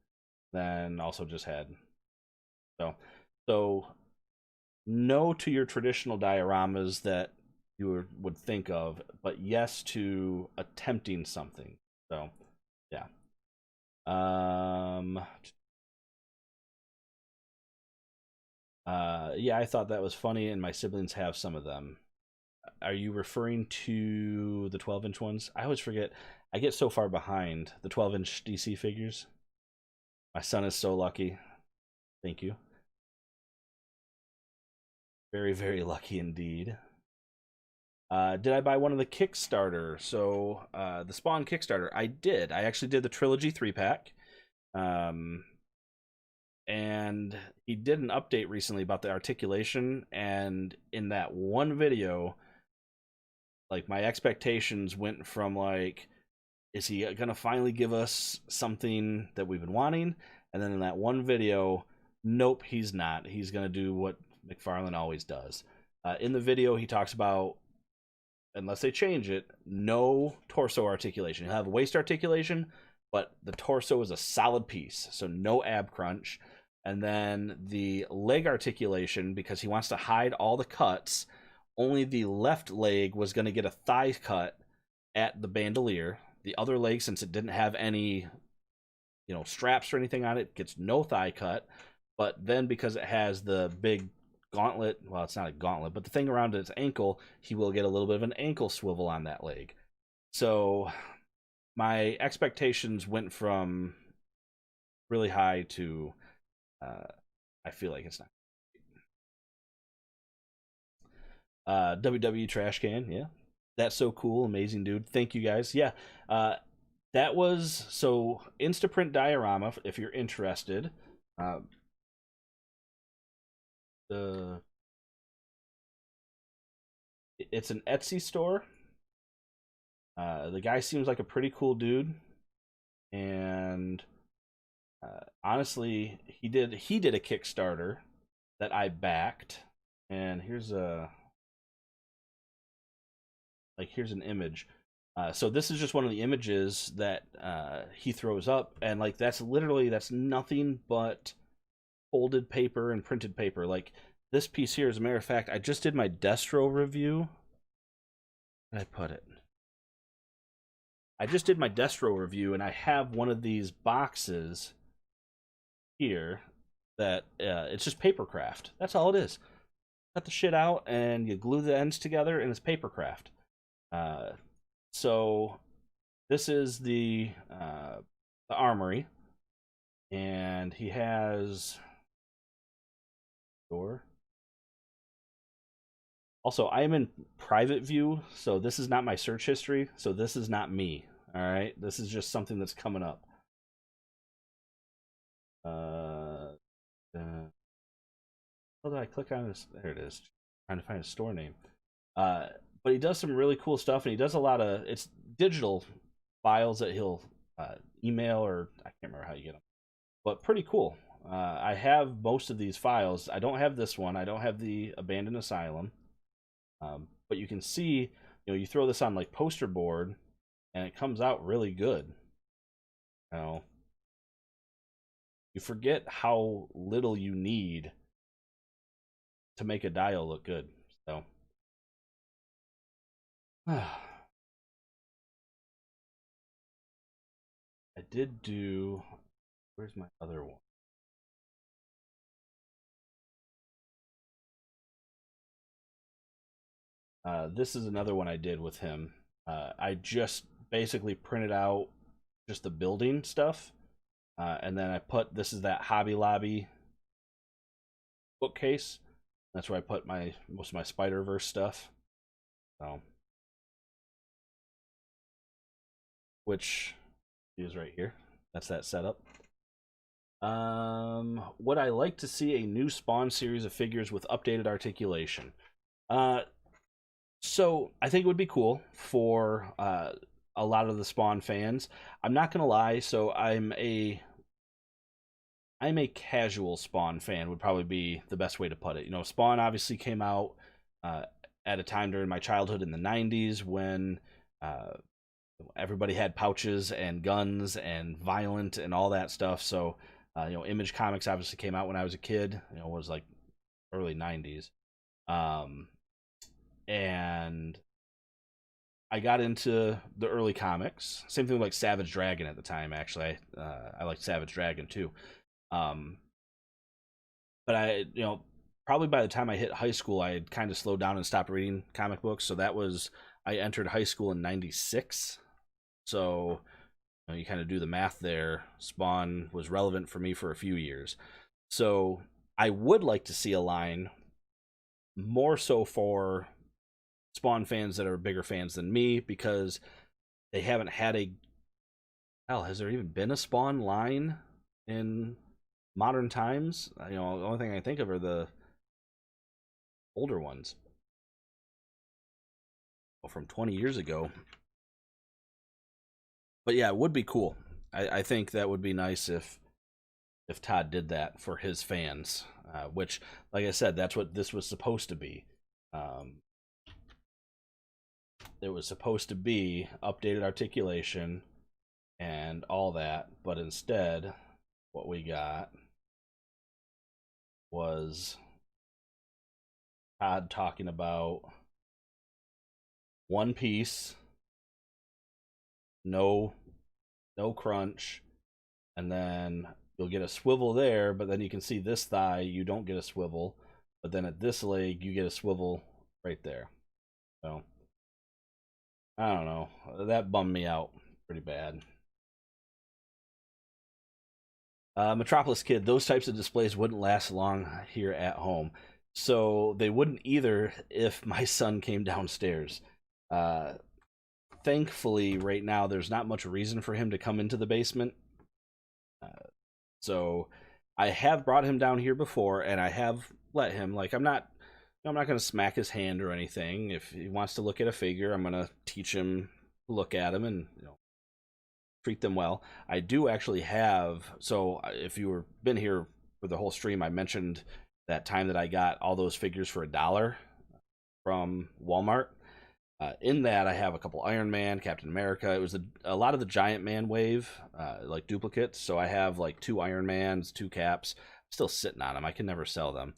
Then also just had so no to your traditional dioramas that you would think of, but yes to attempting something. So yeah. Yeah, I thought that was funny, and my siblings have some of them. Are you referring to the 12-inch ones? I always forget. I get so far behind the 12-inch DC figures. My son is so lucky. Thank you. Very, very lucky indeed. Did I buy one of the Kickstarter? So, the Spawn Kickstarter. I did. I actually did the Trilogy 3-pack. And he did an update recently about the articulation, and in that one video, like, my expectations went from like, is he gonna finally give us something that we've been wanting? And then in that one video, nope, he's not. He's gonna do what McFarlane always does. In the video, he talks about, unless they change it, no torso articulation. He'll have waist articulation, but the torso is a solid piece, so no ab crunch. And then the leg articulation, because he wants to hide all the cuts, only the left leg was going to get a thigh cut at the bandolier. The other leg, since it didn't have any, straps or anything on it, gets no thigh cut. But then because it has the big gauntlet, well, it's not a gauntlet, but the thing around its ankle, he will get a little bit of an ankle swivel on that leg. So my expectations went from really high to I feel like it's not. WWE Trash Can, yeah. That's so cool, amazing dude. Thank you guys. Yeah, that was, so Instaprint diorama, if you're interested. It's an Etsy store. The guy seems like a pretty cool dude, and honestly, he did a Kickstarter that I backed, and here's an image. So this is just one of the images that he throws up, and like that's nothing but folded paper and printed paper. Like this piece here, as a matter of fact, I just did my Destro review. Where did I put it? I just did my Destro review, and I have one of these boxes here that it's just paper craft. That's all it is. Cut the shit out, and you glue the ends together, and it's paper craft. So this is the armory, and he has door. Also, I am in private view, so this is not my search history, so this is not me. All right, this is just something that's coming up. How did I click on this? There it is. Trying to find a store name. But he does some really cool stuff, and he does a lot of, it's digital files that he'll email, or I can't remember how you get them, but pretty cool. I have most of these files. I don't have this one. I don't have the Abandoned Asylum. But you can see, you throw this on like poster board, and it comes out really good. You forget how little you need to make a dial look good. So I did do, where's my other one? This is another one I did with him. I just basically printed out just the building stuff, and then I put, this is that Hobby Lobby bookcase. That's where I put most of my Spider-Verse stuff. So, which is right here. That's that setup. Would I like to see a new Spawn series of figures with updated articulation? So I think it would be cool for a lot of the Spawn fans. I'm not gonna lie, so I'm a casual Spawn fan, would probably be the best way to put it. Spawn obviously came out at a time during my childhood in the 90s when everybody had pouches and guns and violent and all that stuff. So Image Comics obviously came out when I was a kid. It was like early 90s. And I got into the early comics. Same thing with like Savage Dragon at the time, actually. I liked Savage Dragon too. But I, probably by the time I hit high school, I had kind of slowed down and stopped reading comic books. So that was, I entered high school in 96. So you kind of do the math there. Spawn was relevant for me for a few years. So I would like to see a line more so for Spawn fans that are bigger fans than me, because they haven't had has there even been a Spawn line in modern times? The only thing I think of are the older ones from 20 years ago. But yeah, it would be cool. I think that would be nice if if Todd did that for his fans, which, like I said, that's what this was supposed to be. It was supposed to be updated articulation and all that, but instead, what we got was Todd talking about one piece, no crunch, and then you'll get a swivel there, but then you can see this thigh, you don't get a swivel, but then at this leg, you get a swivel right there. So, I don't know. That bummed me out pretty bad. Metropolis Kid, those types of displays wouldn't last long here at home. So they wouldn't either if my son came downstairs. Thankfully, right now, there's not much reason for him to come into the basement. So I have brought him down here before, and I have let him. Like, I'm not going to smack his hand or anything. If he wants to look at a figure, I'm going to teach him to look at him and, you know, treat them well. I do actually have, so if you were been here for the whole stream, I mentioned that time that I got all those figures for $1 from Walmart. In that, I have a couple Iron Man, Captain America. It was a lot of the Giant Man wave, like duplicates. So I have like 2 Iron Mans, 2 Caps. Still sitting on them. I can never sell them.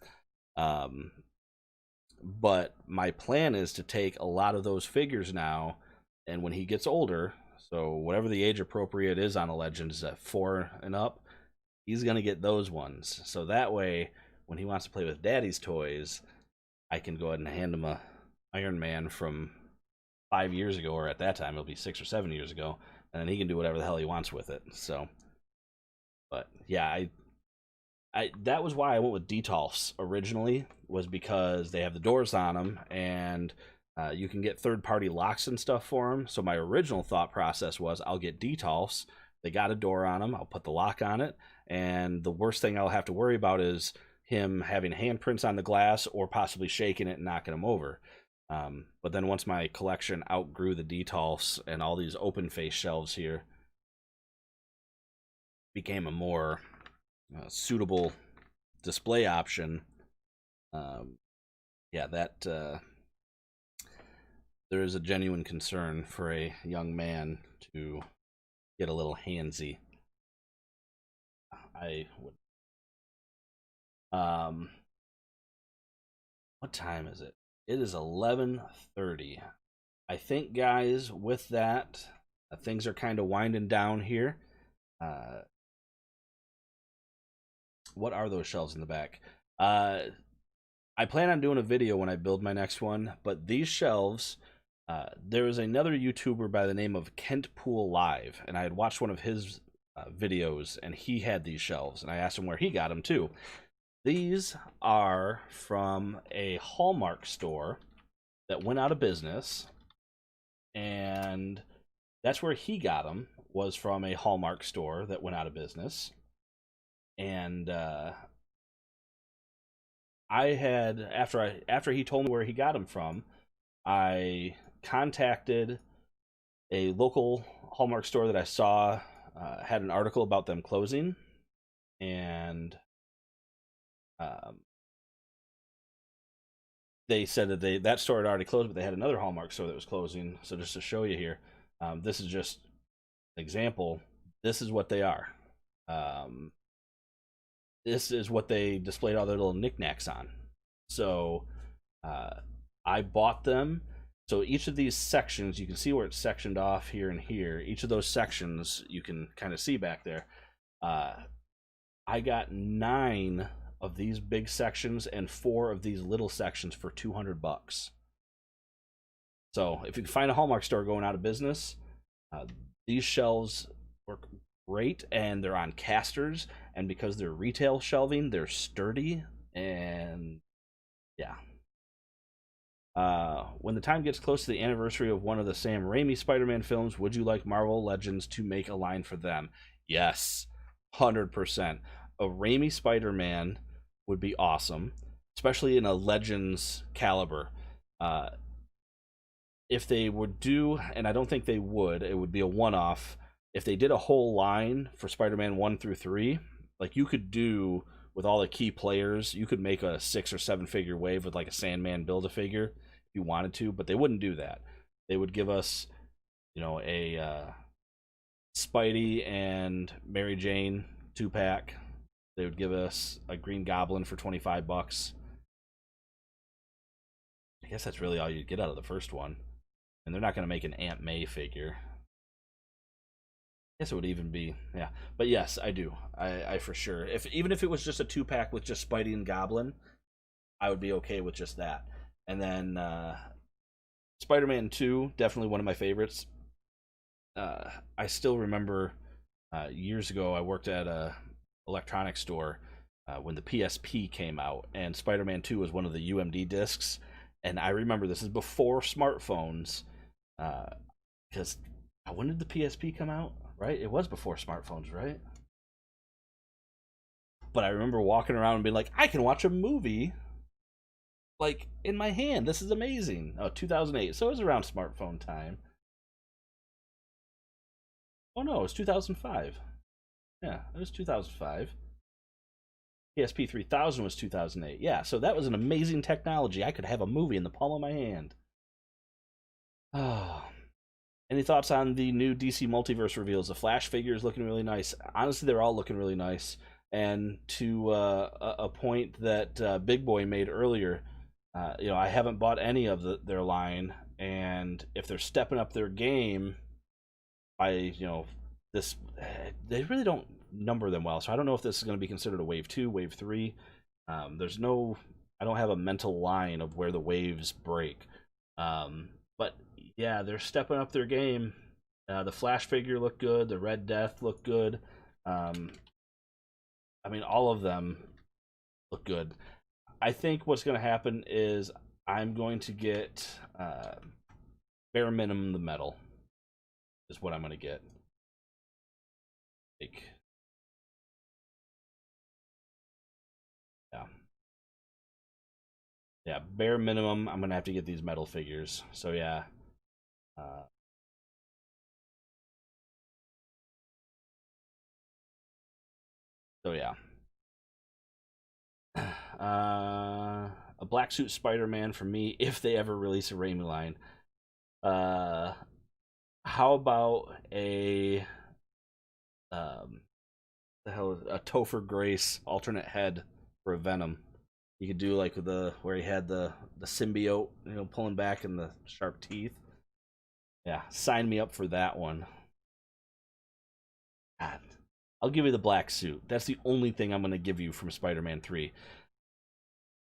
But my plan is to take a lot of those figures now, and when he gets older, so whatever the age appropriate is on a Legends at 4 and up, he's going to get those ones. So that way, when he wants to play with Daddy's toys, I can go ahead and hand him a Iron Man from 5 years ago, or at that time, it'll be 6 or 7 years ago, and then he can do whatever the hell he wants with it. So, but yeah, I that was why I went with Detolfs originally, was because they have the doors on them, and you can get third-party locks and stuff for them. So my original thought process was, I'll get Detolfs. They got a door on them. I'll put the lock on it, and the worst thing I'll have to worry about is him having handprints on the glass or possibly shaking it and knocking him over. But then once my collection outgrew the Detolfs and all these open face shelves here became a more suitable display option, yeah, that there is a genuine concern for a young man to get a little handsy. I would. What time is it? It is 11:30. I think, guys, with that, things are kind of winding down here. What are those shelves in the back? I plan on doing a video when I build my next one, but these shelves, there is another YouTuber by the name of Kentpool Live, and I had watched one of his videos, and he had these shelves, and I asked him where he got them too. These are from a Hallmark store that went out of business, and that's where he got them, was from a Hallmark store that went out of business. And I had, after he told me where he got them from, I contacted a local Hallmark store that I saw had an article about them closing, and they said that that store had already closed, but they had another Hallmark store that was closing. So just to show you here, this is just an example. This is what they are. This is what they displayed all their little knickknacks on. So I bought them. So each of these sections, you can see where it's sectioned off here and here. Each of those sections you can kind of see back there. I got 9 of these big sections and 4 of these little sections for $200. So if you can find a Hallmark store going out of business, these shelves work great, and they're on casters, and because they're retail shelving, they're sturdy, and yeah. When the time gets close to the anniversary of one of the Sam Raimi Spider-Man films, would you like Marvel Legends to make a line for them? Yes, 100%. A Raimi Spider-Man would be awesome, especially in a Legends caliber. If they would do, and I don't think they would, it would be a one-off. If they did a whole line for Spider-Man 1 through 3, Like you could do with all the key players, you could make a 6 or 7 figure wave with like a Sandman build a figure if you wanted to, but they wouldn't do that. They would give us, a Spidey and Mary Jane 2 pack. They would give us a Green Goblin for $25. I guess that's really all you'd get out of the first one. And they're not going to make an Aunt May figure. I guess it would even be, yeah. But yes, I do. I for sure. Even if it was just a 2 pack with just Spidey and Goblin, I would be okay with just that. And then Spider-Man 2, definitely one of my favorites. I still remember years ago I worked at a electronics store when the PSP came out, and Spider-Man 2 was one of the UMD discs. And I remember this is before smartphones, because when did the PSP come out? Right, it was before smartphones, right? But I remember walking around and being like, I can watch a movie like in my hand. This is amazing. Oh, 2008, so it was around smartphone time. Oh no, it was 2005. Yeah, it was 2005. PSP 3000 was 2008. Yeah, so that was an amazing technology. I could have a movie in the palm of my hand. Oh. Any thoughts on the new DC Multiverse reveals? The Flash figure is looking really nice. Honestly, they're all looking really nice. And to a point that Big Boy made earlier, I haven't bought any of their line, and if they're stepping up their game by this, they really don't number them well. So I don't know if this is going to be considered a wave 2, wave 3. There's no, I don't have a mental line of where the waves break. But yeah, they're stepping up their game. The Flash figure looked good. The Red Death looked good. I mean, all of them look good. I think what's going to happen is I'm going to get bare minimum the metal is what I'm going to get. Like, yeah, bare minimum. I'm going to have to get these metal figures. So yeah. So yeah. A black suit Spider-Man for me if they ever release a Raimi line. How about a the hell a Topher Grace alternate head for a Venom? You could do like where he had the symbiote, pulling back and the sharp teeth. Yeah, sign me up for that one. God, I'll give you the black suit. That's the only thing I'm going to give you from Spider-Man 3.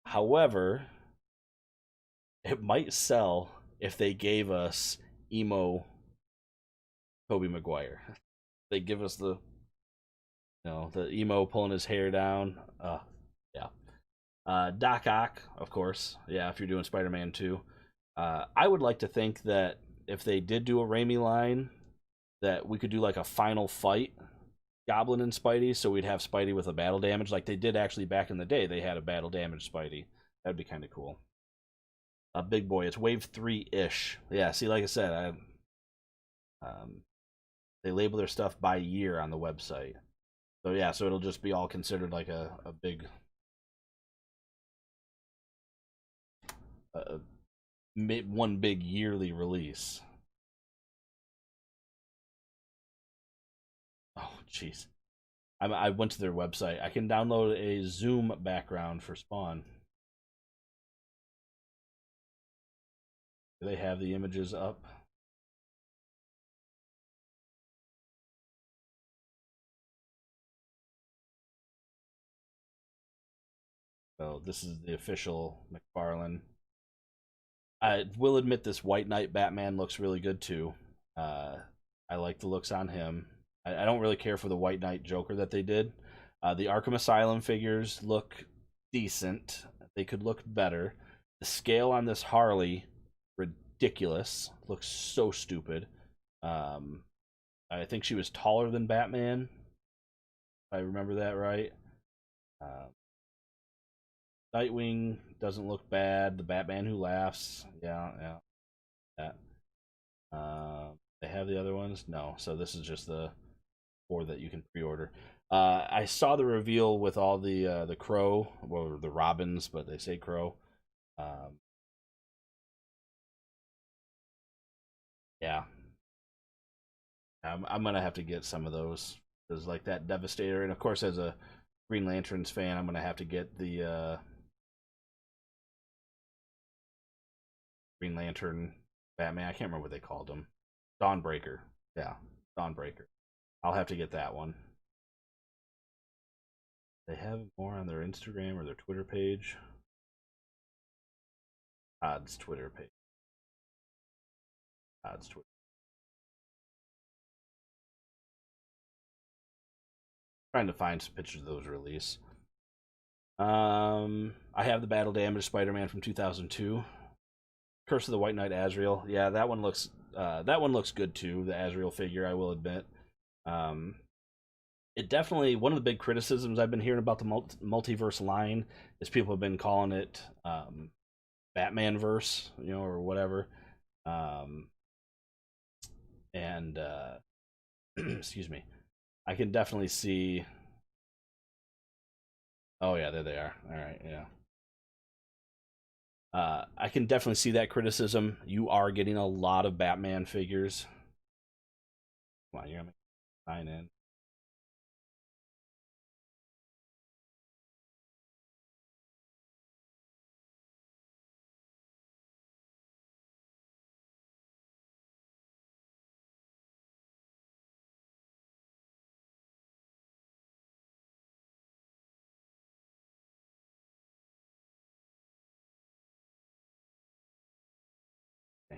However, it might sell if they gave us emo Tobey Maguire. They give us the emo pulling his hair down. Yeah. Doc Ock, of course. Yeah, if you're doing Spider-Man 2. I would like to think that if they did do a Raimi line, that we could do like a final fight Goblin and Spidey, so we'd have Spidey with a battle damage like they did actually back in the day. They had a battle damage Spidey. That'd be kind of cool. Big Boy, it's wave 3-ish. Yeah, see, like I said, they label their stuff by year on the website. So yeah, so it'll just be all considered like a big one big yearly release. Oh, jeez. I went to their website. I can download a Zoom background for Spawn. Do they have the images up? So this is the official McFarlane. I will admit this White Knight Batman looks really good too. I like the looks on him. I don't really care for the White Knight Joker that they did. The Arkham Asylum figures look decent. They could look better. The scale on this Harley, ridiculous. Looks so stupid. I think she was taller than Batman. If I remember that right. Nightwing doesn't look bad. The Batman Who Laughs, yeah. That. They have the other ones? No. So this is just the 4 that you can pre-order. I saw the reveal with all the crow, or the robins, but they say crow. Um, yeah, I'm gonna have to get some of those because like that Devastator, and of course as a Green Lanterns fan, I'm gonna have to get the Green Lantern Batman. I can't remember what they called him. Dawnbreaker. Yeah, Dawnbreaker. I'll have to get that one. They have more on their Instagram or their Twitter page. Todd's Twitter page. Todd's Twitter. Trying to find some pictures of those release. I have the Battle Damage Spider-Man from 2002. Curse of the White Knight Azrael. Yeah, that one looks good too. The Azrael figure, I will admit. Um, it definitely, one of the big criticisms I've been hearing about the multiverse line is people have been calling it Batman verse, or whatever. Um, and excuse me, I can definitely see. Oh yeah, there they are. All right, yeah. I can definitely see that criticism. You are getting a lot of Batman figures. Come on, you're gonna sign in.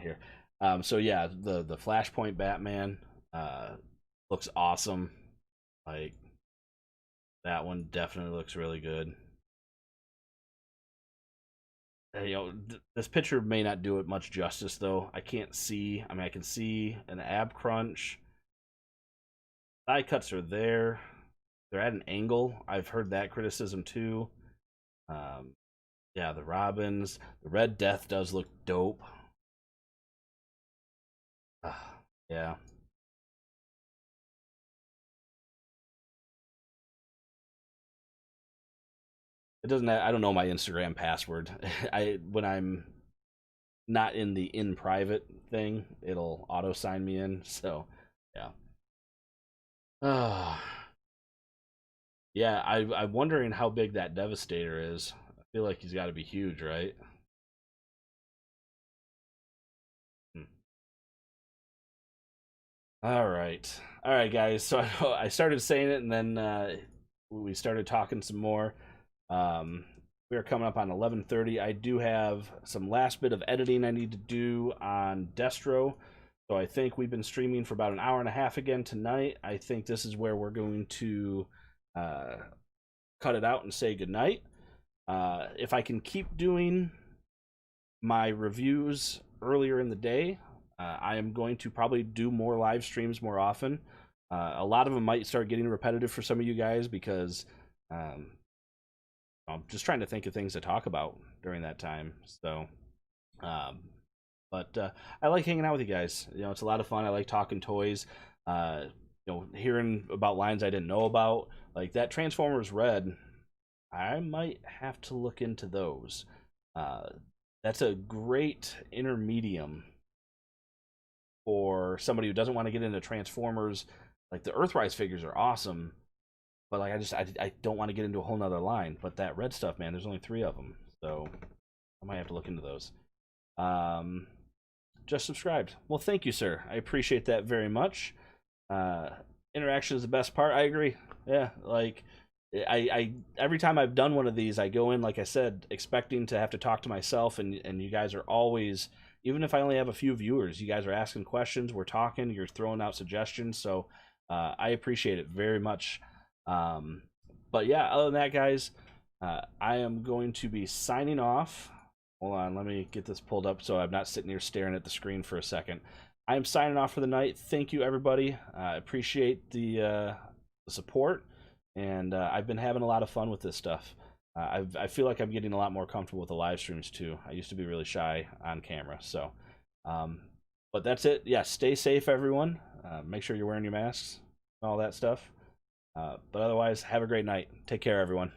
Here. So yeah, the Flashpoint Batman uh, looks awesome. Like that one definitely looks really good. This picture may not do it much justice though. I can't see. I mean, I can see an ab crunch. Thigh cuts are there. They're at an angle. I've heard that criticism too. Um, yeah, the Robins, the Red Death does look dope. Yeah. It doesn't. I don't know my Instagram password. I when I'm not in the in private thing, it'll auto sign me in. So, yeah. Uh, yeah. I'm wondering how big that Devastator is. I feel like he's got to be huge, right? Hmm. All right, guys. So I started saying it, and then we started talking some more. Um, we are coming up on 11:30. I do have some last bit of editing I need to do on Destro. So I think we've been streaming for about an hour and a half again tonight. I think this is where we're going to uh, cut it out and say goodnight. If I can keep doing my reviews earlier in the day, I am going to probably do more live streams more often. A lot of them might start getting repetitive for some of you guys because um, I'm just trying to think of things to talk about during that time. So, um, but I like hanging out with you guys. It's a lot of fun. I like talking toys. Uh, hearing about lines I didn't know about, like that Transformers Red. I might have to look into those. Uh, that's a great intermedium for somebody who doesn't want to get into Transformers. Like the Earthrise figures are awesome, but like I don't want to get into a whole nother line. But that red stuff, man, there's only 3 of them, so I might have to look into those. Um, just subscribed. Well, thank you, sir. I appreciate that very much. Uh, Interaction is the best part. I agree. Yeah, like I every time I've done one of these, I go in, like I said, expecting to have to talk to myself, and you guys are always, even if I only have a few viewers, you guys are asking questions, we're talking, you're throwing out suggestions, so I appreciate it very much. Um, but yeah, other than that, guys, I am going to be signing off. Hold on, let me get this pulled up so I'm not sitting here staring at the screen for a second. I am signing off for the night. Thank you, everybody. I appreciate the support, and I've been having a lot of fun with this stuff. I feel like I'm getting a lot more comfortable with the live streams too. I used to be really shy on camera, so. Um, but that's it. Yeah, stay safe, everyone. Make sure you're wearing your masks, all that stuff. But otherwise, have a great night. Take care, everyone.